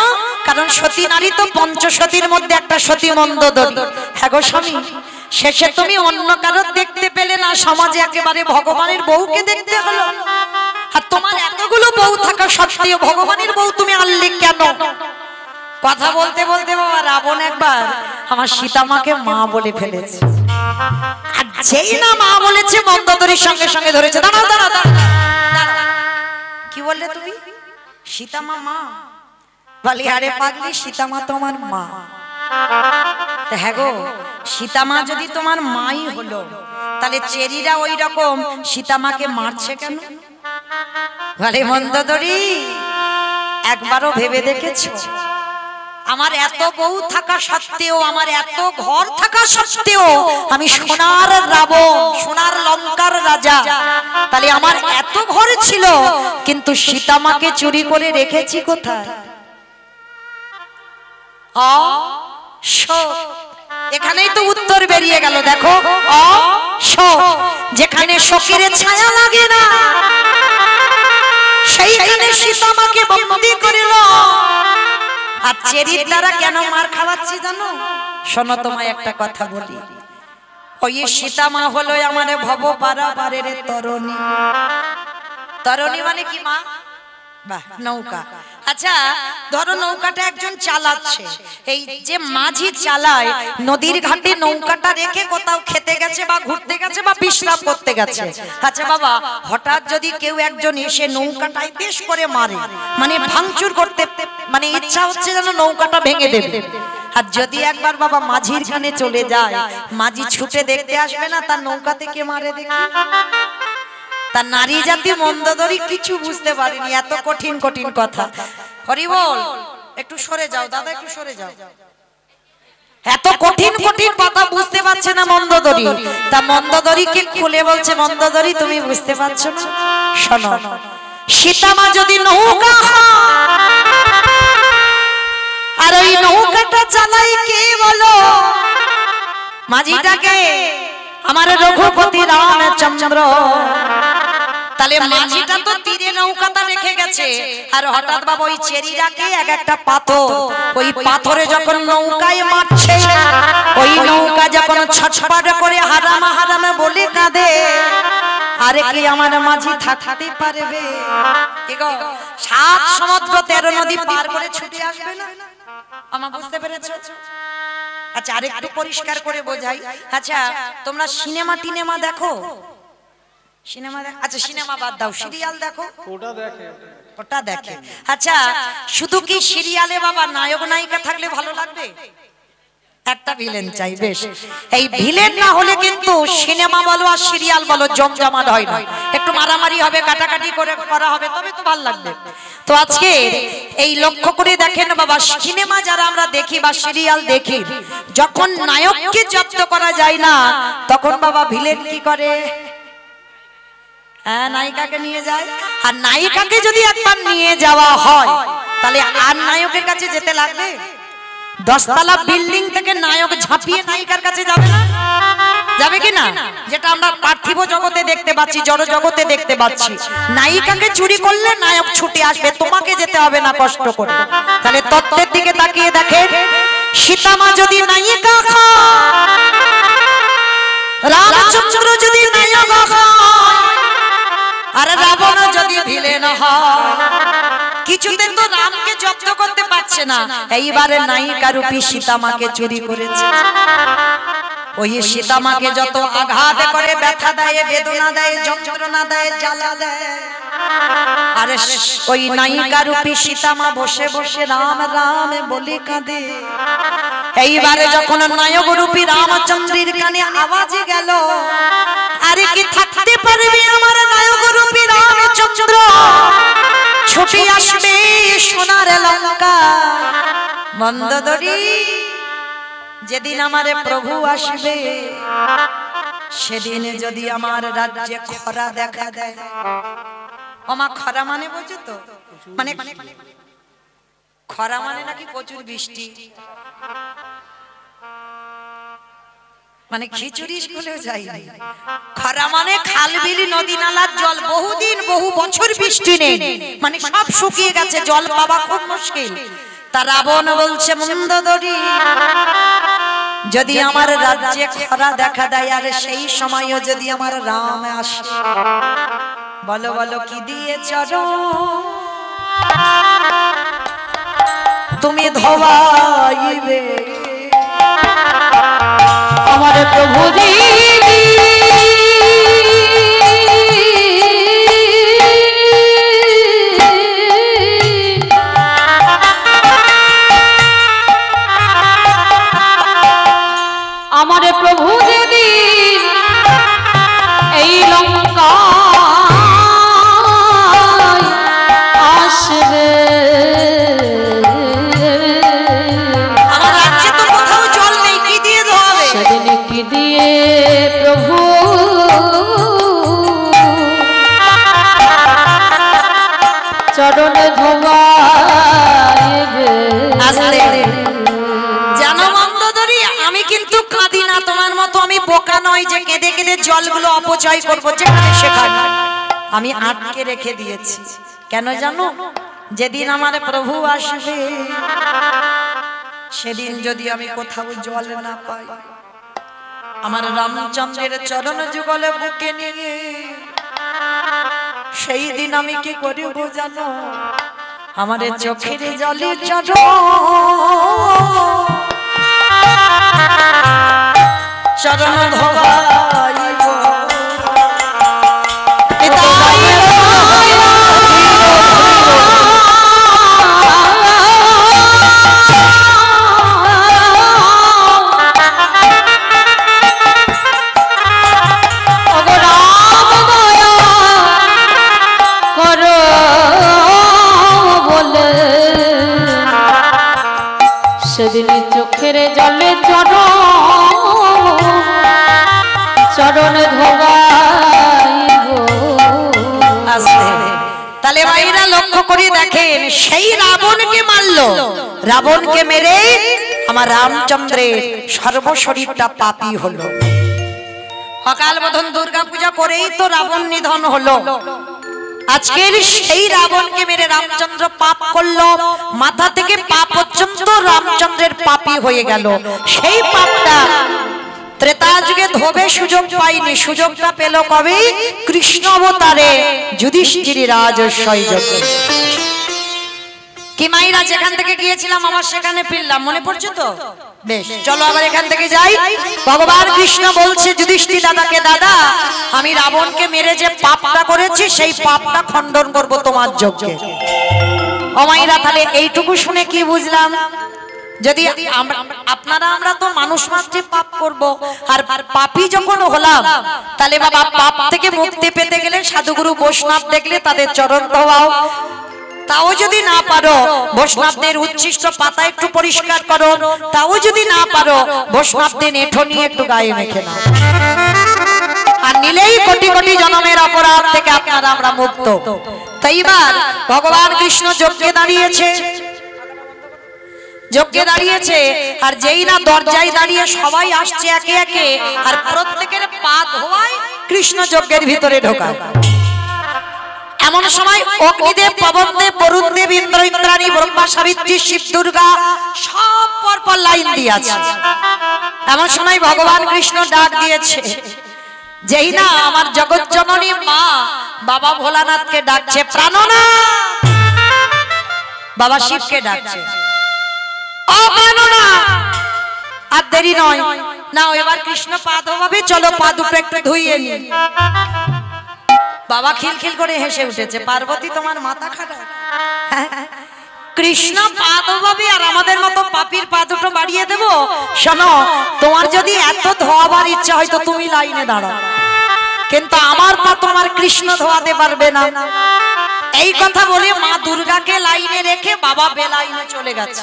কারণ সতী নারী তো পঞ্চসতীর মধ্যে একটা সতী মন্দোদরী। হ্যাঁ গো স্বামী, শেষে তুমি অন্য কারোর দেখতে পেলে না, সমাজে একেবারে ভগবানের বউকে দেখতে হলো। আর তোমার এতগুলো বউ থাকা সত্ত্বেও ভগবানের বউ তুমি আনলে কেন? কথা বলতে বলতে বাবা রাবণ একবার আমার সীতামাকে মা বলে ফেলেছে। আর যেই না মা বলেছে, মন্দোদরীর সঙ্গে সঙ্গে ধরেছে, দাঁড়াও দাঁড়াও দাঁড়াও। কি বললে তুমি? সীতামা মা? বলি আরে পাগলি, সীতামা তোমার মা। হ্যাঁ গো, সীতামা যদি তোমার মাই হলো, তাহলে চেরিরা ওই রকম সীতামাকে মারছে কেন? বলে মন্দোদরী, একবারও ভেবে দেখেছো আমার এত বউ থাকা সত্ত্বেও, আমার এত ঘর থাকা সত্ত্বেও আমি সোনার রাবণ, সোনার লঙ্কার রাজা, তাহলে আমার এত ঘর ছিল, কিন্তু সীতামাকে চুরি করে রেখেছি কোথায়? এখানেই তো উত্তর বেরিয়ে গেল। দেখো, যেখানে শোকের ছায়া লাগে না, সেইখানে সীতামাকে বন্দী করিল। আর চেরির দ্বারা কেন মার খাওয়াচ্ছি জানো? শোনো তোমায় একটা কথা বলি। ওই সীতা মা হলো আমার ভব পারাপারের তরণী। তরণী মানে কি মা? বাহ, নৌকা। আচ্ছা ধরো নৌকাটা একজন চালাচ্ছে, এই যে মাঝি চালায় নদীর ঘাটে নৌকাটা রেখে কোথাও খেতে গেছে বা ঘুরতে গেছে বা বিশ্রাম করতে গেছে। আচ্ছা বাবা, হঠাৎ যদি কেউ একজন এসে নৌকাটায় বেশ করে মারে, মানে ভাঙচুর করতে, মানে ইচ্ছা হচ্ছে যেন নৌকাটা ভেঙে দেবে, আর যদি একবার বাবা মাঝির কানে চলে যায়, মাঝি ছুটে দেখতে আসবে না তার নৌকা থেকে মারে দেখি? তার নারী জাতি মন্দোদরী কিছু বুঝতে পারেনি, এত কঠিন কঠিন কথা। হরি বল, একটু সরে যাও দাদা, একটু সরে যাও। এত কঠিন কঠিন কথা বুঝতে পারছে না মন্দোদরী, তা মন্দোদরীকে খুলে বলছে, মন্দোদরী তুমি বুঝতে পারছো না, শোনো, সীতা মা যদি নৌকা আর ওই নৌকাটা চালাই কে বলো? মাঝিটাকে আমার রঘুপতি রামচন্দ্র। তাহলে মাঝিটা তো তীরে নৌকাটা রেখে গেছে, আর হঠাৎ বাবা ওই চেরিটাকে এক একটা পাথর, ওই পাথরে যখন নৌকায় মারছে, ওই নৌকা যখন ছটফট করে হারামা হারামা বলে কাঁদে, আরে কি আমার মাঝি থাকতে পারবে? কি গো, 7 সমুদ্র 13 নদী পার করে ছুটে আসবে না? আমা বুঝতে পেরেছো? আচ্ছা আরেকটু পরিষ্কার করে বোঝাই। আচ্ছা তোমরা সিনেমা টিনেমা দেখো? সিনেমা দেখো? আচ্ছা সিনেমা বাদ দাও, সিরিয়াল দেখো? ওটা দেখে, ওটা দেখে। আচ্ছা শুধু কি সিরিয়ালে বাবা নায়ক নায়িকা থাকলে ভালো লাগবে? একটা ভিলেন চাই, বেশ। এই ভিলেন না হলে কিন্তু সিনেমা বলো আর সিরিয়াল বলো জমজমাট হয় না, একটু মারামারি হবে, কাটাকাটি করে করা হবে, তবে তো ভালো লাগবে। তো আজকে এই লক্ষ্য করে দেখেন বাবা, সিনেমা যারা আমরা দেখি বা সিরিয়াল দেখি, যখন নায়ককে জব্দ করা যায় না, তখন বাবা ভিলেন কি করে? হ্যাঁ, নায়িকাকে নিয়ে যায়। আর নায়িকাকে যদি একবার নিয়ে যাওয়া হয়, তাহলে আর নায়কের কাছে যেতে লাগবে? 10 তলা বিল্ডিং থেকে নায়ক ঝাঁপিয়ে নায়িকার কাছে যাবে না? যাবে কি না? যেটা আমরা পার্থিব জগতে দেখতে পাচ্ছি, জড় জগতে দেখতে পাচ্ছি, নায়িকাকে চুরি করলে নায়ক ছুটে আসবে, তোমাকে যেতে হবে না কষ্ট করে। তাহলে তত্ত্বের দিকে তাকিয়ে দেখেন, সীতা মা যদি নায়িকা হয়, রামচন্দ্র যদি নায়ক হয়, আর রাবণ যদি ভিলেন হয়, কিছুতে তো রামকে জব্দ করতে পারছে না, এইবারে নায়িকা রূপী সীতা মাকে চুরি করেছে। ওই সীতা মাকে যত আঘাত করে, ব্যথা দেয়, বেদনা দেয়, যন্ত্রণা দেয়, জ্বালা দেয়, আর ওই নায়িকা রূপী সীতা মা বসে বসে রাম রাম বলে কাঁদে। এইবারে যখন নায়ক রূপী রামচন্দ্রের কানে আওয়াজ গেল, আরে কি থাকতে পারবে আমার নায়ক রূপী রামচন্দ্র, ছুটে আসবে সোনার লঙ্কা। মন্দোদরী, যেদিন আমার প্রভু আসবে, সেদিন যদি আমার রাজ্যে খরা দেখা দেয়। ওমা, খরা মানে বোঝো তো? মানে খরা মানে নাকি প্রচুর বৃষ্টি, মানে খিচুড়ি স্কুলেও যায়নি। খরা মানে খাল বিল নদী নালার জল বহুদিন বহু বছর বৃষ্টি নেই, মানে সব শুকিয়ে গেছে, জল পাওয়া খুব মুশকিল। তা রাবণ বলছে, মন্দোদরী, যদি আমার রাজ্যে খরা দেখা দেয়, আর সেই সময়ও যদি আমার রাম আসে, বলো বলো কি দিয়ে চরণ তুমি ধোবাইবে আমার প্রভু জি। আমার প্রভু যেদিন এই লঙ্কা আসবে, আমার রাজ্যে তো কোথাও জল নেই, কি দিয়ে ধোয়াবে? সেদিন কি দিয়ে প্রভু চরণ ধোবাইবে। জানো মন্দোদরী, আমি কিন্তু কাঁদি না, তোমার মতো আমি বোকা নয় যে কেঁদে কেঁদে জলগুলো অপচয় করবো যেখানে সেখানে। আমি আটকে রেখে দিয়েছি, কেন জানো? যেদিন আমার প্রভু আসবে, সেদিন যদি আমি কোথাও জল না পাই, আমার রামচন্দ্রের চরণ যুগলে বুকে নিয়ে সেই দিন আমি কি করিব জানো, আমার চোখের জলে চরণ ধোয়াইব। সেদিন চোখের জলে চরণ ধোয়াইব। তাহলে ভাইরা লক্ষ্য করে দেখেন, সেই রাবণকে মারলো, রাবণকে মেরে আমার রামচন্দ্রের সর্বশরীরটা পাপী হলো। সকাল বোধন দুর্গা পূজা করেই তো রাবণ নিধন হলো। আজকের সেই রাবণকে মেরে রামচন্দ্র পাপ করলো, মাথা থেকে পা পর্যন্ত রামচন্দ্রের পাপী হয়ে গেল। সেই পাপটা ত্রেতা যুগে ধোবে সুযোগ পাইনি, সুযোগটা পেল কবে? কৃষ্ণ অবতারে যুধিষ্ঠির রাজস্বই যোগে। কি মাইরা যেখান থেকে গিয়েছিলাম আমার সেখানে ফিরলাম, মনে পড়ছে তো? বেশ, চলো আবার এখান থেকে যাই। ভগবান কৃষ্ণ বলছে যুধিষ্ঠির দাদাকে, দাদা আমি রাবণকে মেরে যে পাপটা করেছি সেই পাপটা খণ্ডন করব তোমার যজ্ঞে। ও মাইরা, তাহলে এইটুকু শুনে কি বুঝলাম? যদি আমরা তো মানুষ মাত্রে পাপ করব, আর পাপী যখন হলাম, তাহলে বাবা পাপ থেকে মুক্তি পেতে গেলে সাধুগুরু বৈষ্ণব দেখলে তাদের চরণ ধোয়াও। তাও যদি না পারো, বৈষ্ণবদের উচ্ছিষ্ট পাতা একটু পরিষ্কার করো। তাও যদি না পারো, বৈষ্ণবদের এঁঠো নিয়ে একটু গায়ে মেখে নাও। আর নিলেই কোটি কোটি জন্মের অপরাধ থেকে আপনারা আমরা মুক্ত। তাই এবার ভগবান কৃষ্ণ যজ্ঞে দাঁড়িয়েছে, যজ্ঞে দাঁড়িয়েছে, আর যেই না দরজায় দাঁড়িয়ে সবাই আসছে একে একে, আর প্রত্যেকের পা ধোয়ায় কৃষ্ণ যজ্ঞের ভিতরে ঢোকায়। এমন সময় অগ্নিদেব, পবনদেব, বরুণদেব, ইন্দ্র, ইন্দ্রাণী, ব্রহ্মা, সাবিত্রী, শিব, দুর্গা সব পরপর লাইন দিয়ে আছে। এমন সময় ভগবান কৃষ্ণ ডাক দিয়েছে, যেই না আমার জগৎ জননী মা বাবা ভোলানাথকে ডাকছে, প্রাণনাথ। বাবা শিবকে ডাকছে, ও প্রাণনাথ। আর দেরি নয়, নাও এবার কৃষ্ণ পা ধোয়াবে, চলো পা দুটো একটু ধুইয়ে নি। বাবা খিলখিল করে হেসে উঠেছে, পার্বতী তোমার মাথা খারাপ? কৃষ্ণ পা ধোয়াবে আর আমাদের মতো পাপীর পা দুটো বাড়িয়ে দেবো? শোনো, তোমার যদি এত ধোয়াবার ইচ্ছা হয় তো তুমি লাইনে দাঁড়াও, কিন্তু আমার পা তোমার কৃষ্ণ ধোয়াতে পারবে না। এই কথা বলে মা দুর্গাকে লাইনে রেখে বাবা বেলাইনে চলে গেছে।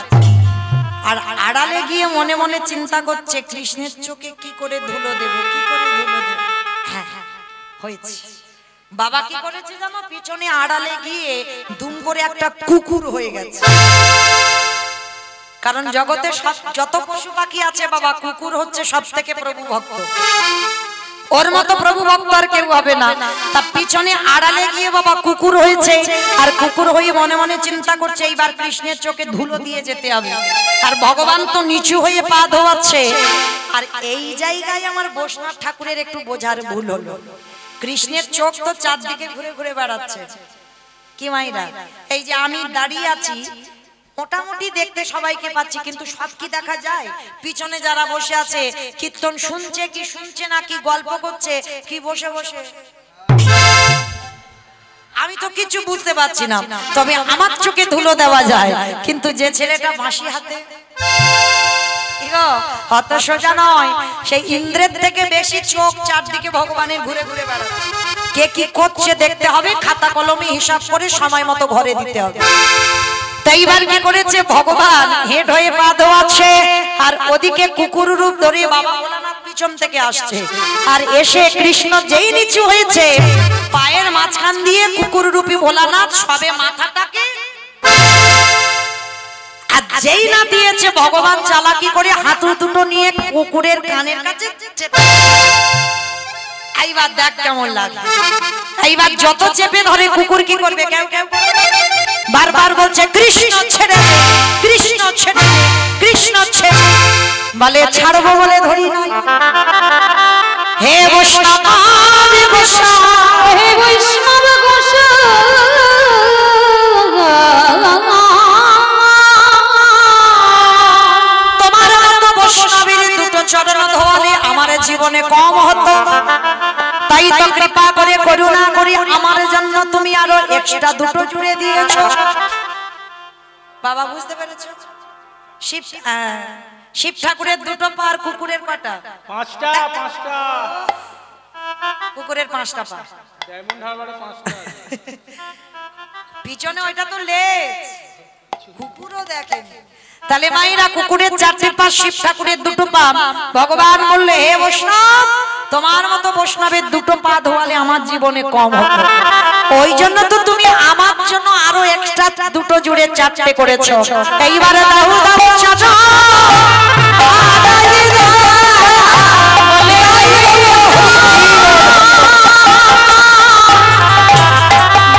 আর আড়ালে গিয়ে মনে মনে চিন্তা করছে, কৃষ্ণের চোখে কি করে ধুলো দেব, কি করে ধুলো দেব। হ্যাঁ হয়েছে। বাবা কি করেছে জানো? পিছনে আড়ালে গিয়ে দুম করে একটা কুকুর হয়ে গেছে। কারণ জগতে যত পশু পাখি আছে বাবা, কুকুর হচ্ছে সব থেকে প্রভু ভক্ত। ওর মতো প্রভু ভক্ত আর কেউ হবে না। তার পিছনে আড়ালে গিয়ে বাবা কুকুর হয়েছে, আর কুকুর হয়ে মনে মনে চিন্তা করছে এইবার কৃষ্ণের চোখে ধুলো দিয়ে যেতে হবে। আর ভগবান তো নিচু হয়ে পা ধোয়াচ্ছে। আর এই জায়গায় আমার বৈষ্ণব ঠাকুরের একটু বোঝার ভুল হলো, কৃষ্ণের চোখ তো চারদিকে ঘুরে ঘুরে বেড়াচ্ছে। কি মাইরা, এই যে আমি দাঁড়িয়ে আছি, মোটামুটি দেখতে সবাইকে পাচ্ছি, কিন্তু সব কি দেখা যায়? পিছনে যারা বসে আছে কীর্তন শুনছে কি শুনছে না, কি গল্প করছে কি বসে বসে, আমি তো কিছু বুঝতে পারছি না। তবে আমার চোখে ধুলো দেওয়া যায়, কিন্তু যে ছেলেটা বাঁশি হাতে, অত সোজা নয়। সেই ইন্দ্রের থেকে বেশি চোখ চারদিকে ভগবানের ঘুরে ঘুরে বেড়াচ্ছে। কে কি করছে দেখতে হবে, খাতা কলমে হিসাব করে সময় মতো ঘরে দিতে হবে। তাই এবার কি করেছে, ভগবান হেড হয়ে পা ধোয়াচ্ছে, আর ওদিকে কুকুর রূপ ধরে বাবা ভোলানাথ পিছন থেকে আসছে। আর এসে কৃষ্ণ যেই নিচু হয়েছে, পায়ের মাঝখান দিয়ে কুকুর রূপী ভোলানাথ সবে মাথাটাকে, আর যেই না দিয়েছে ভগবান চালাকি করে হাঁটু দুটো নিয়ে কুকুরের কানের কাছে এইবার দেখ কেমন লাগে। এইবার যত চেপে ধরে কুকুর কি করবে, কেউ কেউ বারবার বলছে কৃষ্ণ ছেড়ে দে, কৃষ্ণ ছেড়ে দে, কৃষ্ণ ছেড়ে দে। বলে ছাড়বো বলে ধরি নাই। হে বৈষ্ণব গোসাই, হে বৈষ্ণব গোসাই, তোমার মতো বৈষ্ণবের দুটো চরণ ধোয়ালে আমার জীবনে কম হতো, তাই তো কৃপা করে করুণা করে আমার জন্য তুমি আরো এক্সট্রা দুটো জুড়ে দিয়েছো। বাবা বুঝতে পেরেছো? শিব ঠাকুরের দুটো পা আর কুকুরের কটা? পাঁচটা। পাঁচটা কুকুরের পাঁচটা পা, ডায়মন্ড হারবারে পাঁচটা। পিছনে ওইটা তো লেজ, কুকুরও দেখেন। তাহলে মাইরা কুকুরের চারটে পা, শিব ঠাকুরের দুটো পা। ভগবান বললে হে বৈষ্ণব, তোমার মতো বৈষ্ণবের দুটো পা ধোয়ালে আমার জীবনে কম হতো, ওই জন্য তো তুমি আমার জন্য আরো এক্সট্রা দুটো জুড়ে চারটে করেছো। এইবারে দাও দাও চাচা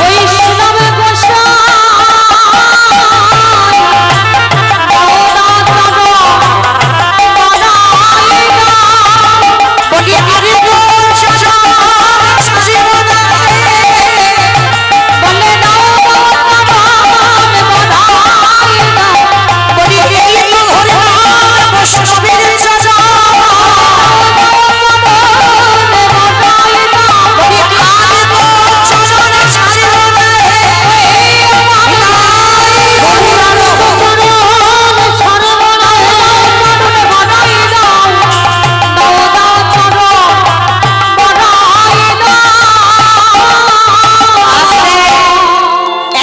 বৈষ্ণব গোসাই, বলি আরে গো চাচা বলে দাও বলি এই তো ধরে বৈষ্ণবের চাচা বলি আরে গো চাচা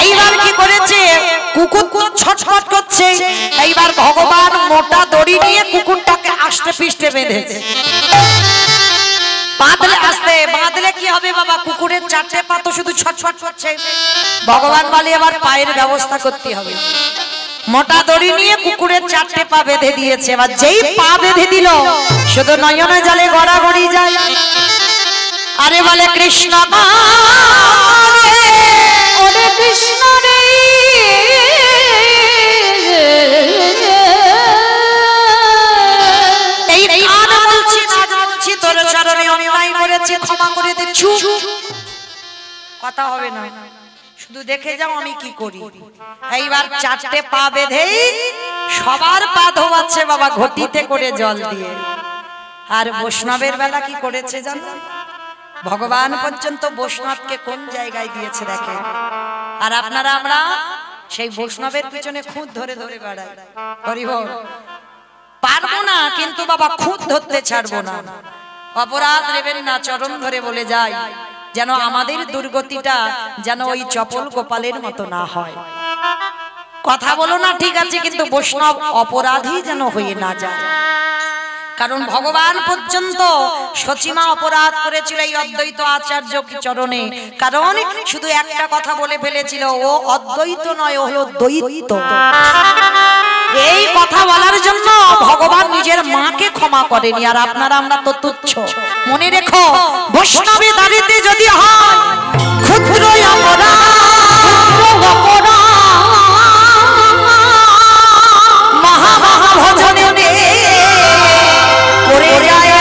এইবার কি করেছে, কুকুর তো ছটফট করছে। এইবার ভগবান মোটা দড়ি নিয়ে কুকুরটাকে আষ্টে পিষ্টে বেঁধেছে। বাঁধলে আসতে বাঁধলে কি হবে বাবা, কুকুরের চারটে পা তো শুধু ছটফট করছে। ভগবান বলে এবার পায়ের ব্যবস্থা করতে হবে। মোটা দড়ি নিয়ে কুকুরের চারটে পা বেঁধে দিয়েছে। এবার যেই পা বেঁধে দিল, শুধু নয়নে জলে গড়াগড়ি যায়। আরে বলে কৃষ্ণ ওরে কৃষ্ণ রে, এই কান বলছি না বলছি তোর চরণে অন্যায় করেছি, ক্ষমা করে দে। চুপ, কথা হবে না, শুধু দেখে যাও আমি কি করি। এইবার চারটে পা বেঁধেই সবার পা ধোয়াচ্ছে বাবা ঘটিতে করে জল দিয়ে। আর বৈষ্ণবের বেলা কি করেছে জানো, ভগবান পর্যন্ত বৈষ্ণবকে কোন জায়গায় দিয়েছে দেখে। আর আপনারা আমরা সেই বৈষ্ণবের পিছনে খুঁত ধরে ধরে বেড়াই। হরি বল। পারবো না কিন্তু বাবা খুঁত ধরতে ছাড়বো না। অপরাধ নেবেন না, চরণ ধরে বলে যাই যেন আমাদের দুর্গতিটা যেন ওই চপল গোপালের মতো না হয়। কথা বলো না ঠিক আছে, কিন্তু বৈষ্ণব অপরাধী যেন হয়ে না যায়। কারণ ভগবান পর্যন্ত সচিমা অপরাধ করেছিল এই অদ্বৈত আচার্য চরণে। কারণ শুধু একটা কথা বলে ফেলেছিল, ও অদ্বৈত নয়, ও হলো দ্বৈত। এই কথা বলার জন্য ভগবান নিজের মাকে ক্ষমা করেনি। আর আপনারা আমরা তো তুচ্ছ। মনে রেখো, বৈষ্ণবে দাঁড়িতে যদি হয় ক্ষুদ্র অপরাধ, মহা মহা ভজনে করে যায়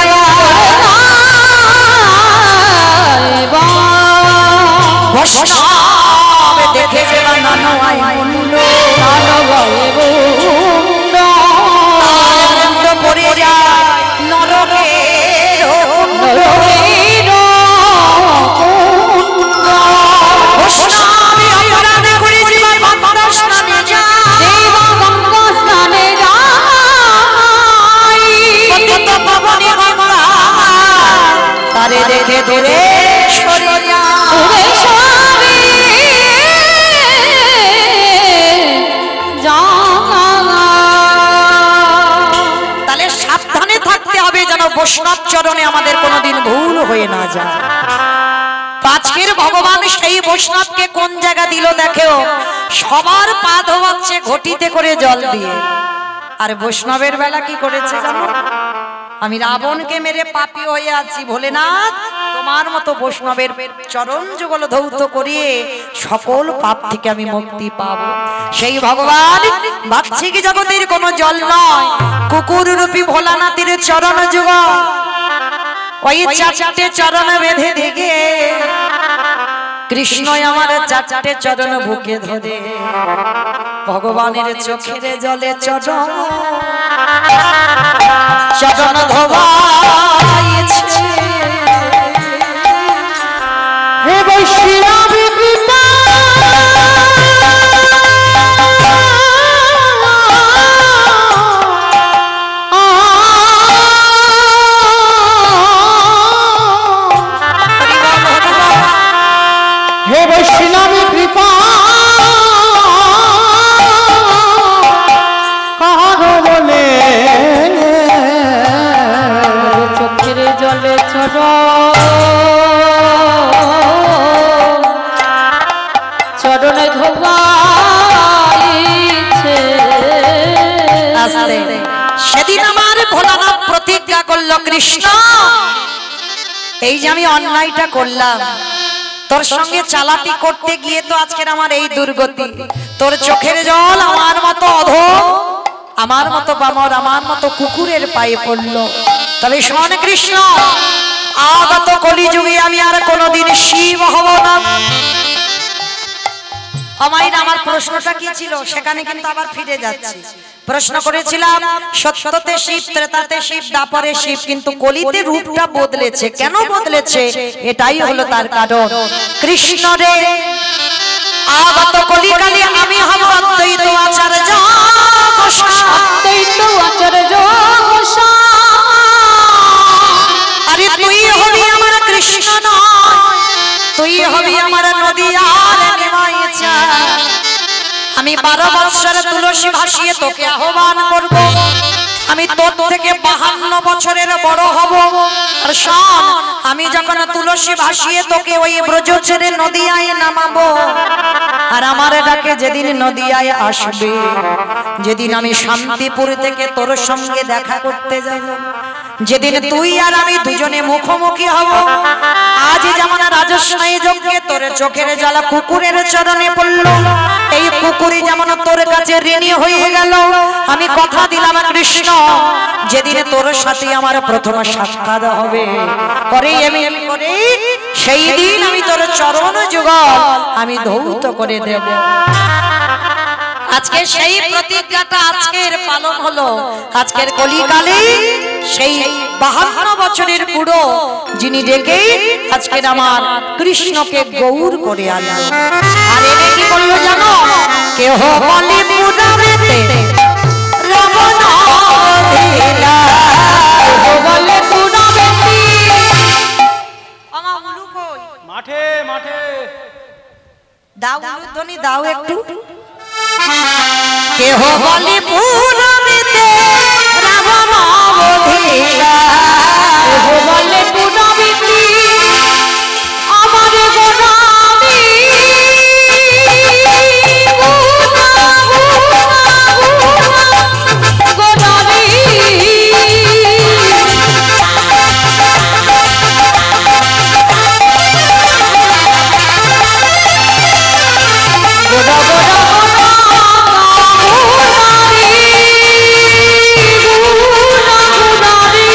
বৈষ্ণব দেখে যে বানানো হয় মুন্ড পড়ে যায় নরকের বৈষ্ণব অপরাধ করে যে গঙ্গা স্নানে যায়, কত পাবনে গঙ্গা তারে দেখে দূরে সরে যায়। তাহলে সাবধানে থাকতে হবে যেন বৈষ্ণব চরণে আমাদের কোনোদিন ভুল হয়ে না যায়। আজকের ভগবান সেই বৈষ্ণবকে কোন জায়গা দিল দেখেও, সবার পা ধোয়াচ্ছে ঘটিতে করে জল দিয়ে। আর বৈষ্ণবের বেলা কি করেছে জানো, আমি রাবণকে মেরে পাপী হয়ে আছি, ভোলেনাথ তোমার আমার মতো বৈষ্ণবের চরণ যুগল ধৌত করিয়ে সকল পাপ থেকে আমি মুক্তি পাবো। সেই ভগবান বাহ্যিক জগতের কোনো জল নয়, কুকুর রূপী ভোলানাথের চরণ যুগল। ওই চারটে চরণ বেঁধে দিকে কৃষ্ণ আমার চারটে চরণ বুকে ধরে ভগবানের চোখের জলে চরণ চরণ ধোবাইছে। হে বৈষ্ণব কৃপা হে বৈষ্ণব কৃপা কারো বলে চোখের জলে চরণে ধোবাইছে। সেদিন আমার ভোলানাথ প্রতিজ্ঞা করল, কৃষ্ণ এই যে আমি অন্যায়টা করলাম তোর সঙ্গে চালাকি করতে গিয়ে তো আজকের আমার এই দুর্গতি, তোর চোখের জল আমার মতো অধম, আমার মতো বামর, আমার মতো কুকুরের পায়ে পড়লো। তবে শোন কৃষ্ণ, আগত কলিযুগে আমি আর কোনোদিন শিব হব না। আমার প্রশ্নটা কি ছিল সেখানে কিন্তু আবার ফিরে যাচ্ছি। প্রশ্ন করেছিলাম সত্যতে শিব, ত্রেতাতে শিব, দ্বাপরে শিব, কিন্তু কলিতে রূপটা বদলেছে। কেন বদলেছে? এটাই হলো তার কারণ। কৃষ্ণ রে আগত কলিকালে আমি হব অদ্বৈত আচার্য, অদ্বৈত আচার্য। আরে তুই হবি আমার কৃষ্ণ নয়, তুই হবি আমার নদীয়ার নিমাইছা। আমি 12 বৎসর তুলসী ভাসিয়ে তোকে আহ্বান করব, আমি তোর থেকে 52 বছরের বড় হব। আর শোন, আমি যখন তুলসী ভাসিয়ে তোকে ওই ব্রজ ছেড়ে নদীয়ায় নামাবো, আর আমার ডাকে যেদিন নদীয়ায় আসবে, যেদিন আমি শান্তিপুর থেকে তোর সঙ্গে দেখা করতে যাব, যেদিন তুই আর আমি দুজনে মুখোমুখি হব, আজ যেমন রাজস্বাই যজ্ঞে তোর চোখের জ্বালা কুকুরের চরণে পড়ল, এই কুকুরই যেমন তোর কাছে ঋণী হয়ে গেল। আমি কথা দিলাম কৃষ্ণ, যেদিন তোর সাথে আমার প্রথম সাক্ষাৎ হবে, পরে আমি সেই দিন আমি তোর চরণ যুগল আমি ধৌত করে দেব। আজকে সেই প্রতিজ্ঞাটা আজকের পালন হলো। আজকের কলিকালে সেই 52 বছরের বুড়ো যিনি ডেকে আজকের আমার কৃষ্ণকে গৌর করে আনলো। আর এনে কি বললো জানো? কেহ বলে পুরাবেতে রাবণ দিলা, কেহ বলে পুরাবেতে। আমা উলু কই? মাঠে মাঠে দাও উলুধ্বনি দাও একটু। কেহ বলে পুরাবেতে রাবণ দিলা, কেহ বলে পুরাবেতে আমার গোলামি, গোলামি। গোলা গোলা গোলা গোলারি, গোলা গোলারি।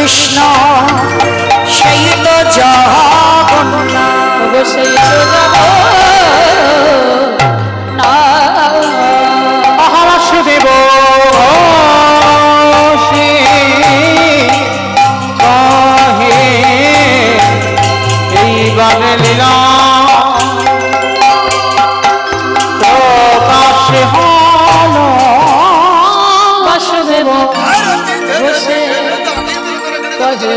কৃষ্ণ সেই তো জগন্নাথ অবশ্যই তো যাব না বাসুদেব কহে এই বানে লীলা প্রকাশ হল বাসুদেব বসে কহে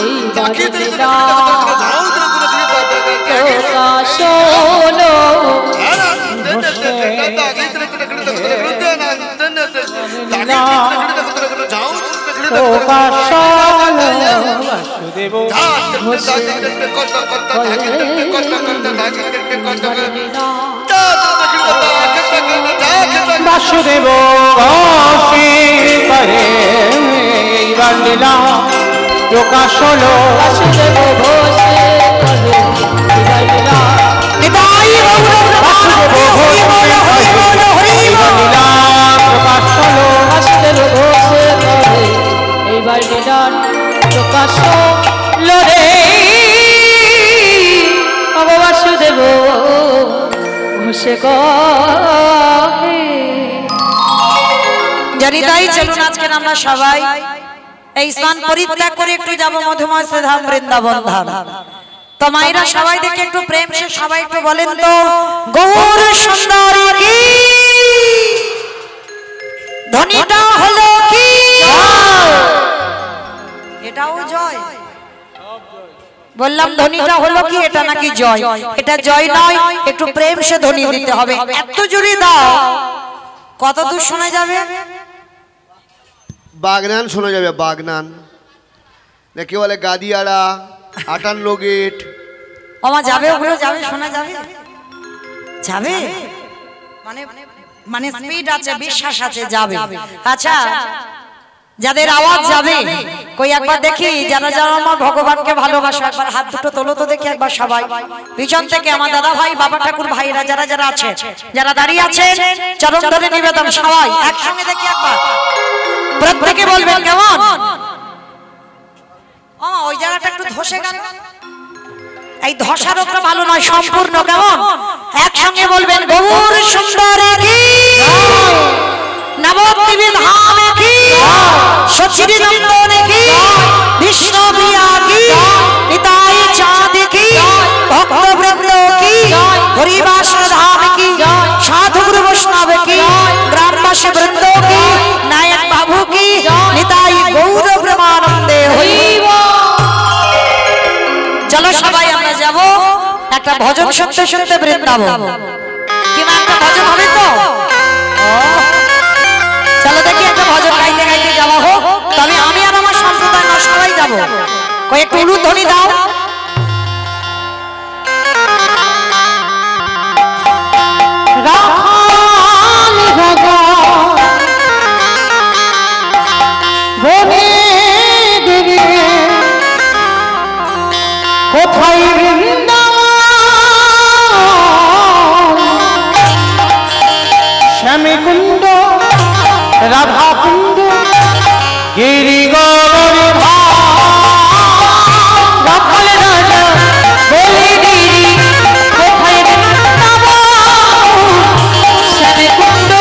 এই বাড়িটা প্রকাশ হলো বাসুদেব বাসুদেব করে এইবার লীলা প্রকাশ হলো বাসুদেব বসে কহে এই বাড়িটা প্রকাশ হলো বাসুদেব বসে কহে এই বাড়িটা প্রকাশ হলো রে বাসুদেব বসে কহে জানি তাই চলুন আজকে আমরা সবাই এই স্থান পরিত্যাগ করে একটু যাব মধুময় ধাম বৃন্দাবন ধাম। তো মায়েরা সবাই দেখে একটু প্রেম সে সবাই একটু বলেন তো গৌর সুন্দরী কি ধ্বনিটা হলো কি এটাও জয় বললাম ধ্বনিটা হলো কি এটা নাকি জয় এটা জয় নয় একটু প্রেম সে ধ্বনি দিতে হবে এত জোরে দাও কত দূর শোনা যাবে বাগনান শোনা যাবে বাগনান নাকি বলে গাদিয়ারা 58 গেট ওমা যাবে ওগুলো যাবে শোনা যাবে যাবে মানে মানে স্পিড আছে বিশ্বাস আছে যাবে আচ্ছা যাদের আওয়াজ যাবে কই একবার দেখি যারা যারা আমার ভগবানকে ভালোবাসে একবার হাত দুটো তোলো তো দেখি একবার সবাই পিছন থেকে আমার দাদা ভাই বাবা ঠাকুর ভাইরা যারা যারা আছে যারা দাঁড়িয়ে আছে চরণ ধরে নিবেদন সবাই একসঙ্গে দেখি একবার প্রত্যেকে বলবেন কেমন ও ওই জায়গাটা একটু ধসে গেল এই ধসা রোগটা ভালো নয় সম্পূর্ণ কেমন একসঙ্গে বলবেন গৌর সুন্দরী কি নবদ্বীপে ধামে কি সচিরি নন্দনে কি বিষ্ণু প্রিয়া কি নিতাই চাঁদ কি ভক্ত বৃন্দ কি হরিবাস ধাম কি সাধু গুরু বৈষ্ণব কি গ্রামবাসী বৃন্দ কি নায়ক বাবু কি নিতাই গৌর প্রেমানন্দে হইব চলো সবাই আমরা যাব একটা ভজন শুনতে শুনতে বৃন্দাবন কিংবা একটা ভজন হবে তো চলো দেখি একটা ভজন গাইতে গাইতে যাওয়া হোক তবে আমি আর আমার সম্প্রদায় না সবাই যাবো কয়েকটা উলুধ্বনি দাও কোথায় শ্যামী কুণ্ড রাধা কুণ্ড গিরিগর রাখাল রাজা বলি গিরি কোথায় শ্যামী কুণ্ড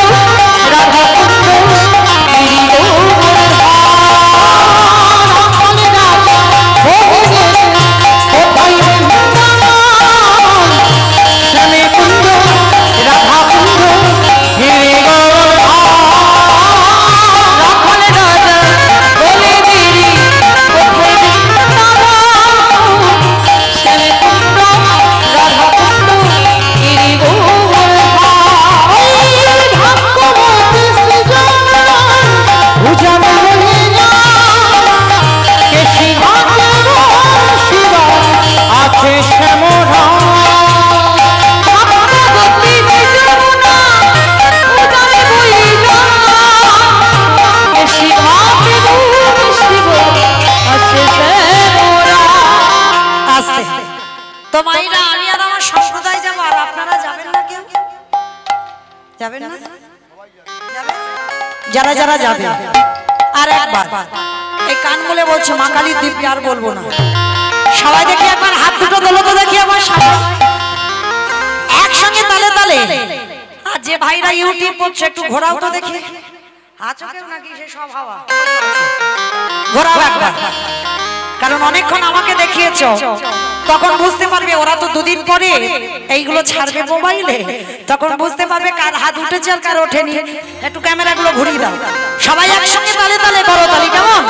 রাধা কুণ্ড গিরিগর রাখাল রাজা বলি কোথায় শ্যামী কুণ্ড রাধা কুণ্ড গিরিগর তো মাইরা আমি আর আমার সম্প্রদায় যাব আর আপনারা যাবেন না কেউ যাবেন না যারা যারা যাবে আর একবার এই কান বলে বলছে মা কালীর দিব্যি আর বলবো না। সবাই দেখি একবার হাত দুটো তোলো তো দেখি আমার সবাই একসঙ্গে তালে তালে। আর যে ভাইরা ইউটিউব করছে একটু ঘোরাও তো দেখি। আছো কেউ নাকি সে সব হাওয়া ঘোরাও একবার, কারণ অনেকক্ষণ আমাকে দেখিয়েছো, তখন বুঝতে পারবে ওরা তো দুদিন পরে এইগুলো ছাড়বে মোবাইলে, তখন বুঝতে পারবে কার হাত উঠেছে আর কার ওঠেনি। একটু ক্যামেরাগুলো ঘুরিয়ে দাও, সবাই একসঙ্গে তালে তালে করো তালি, কেমন?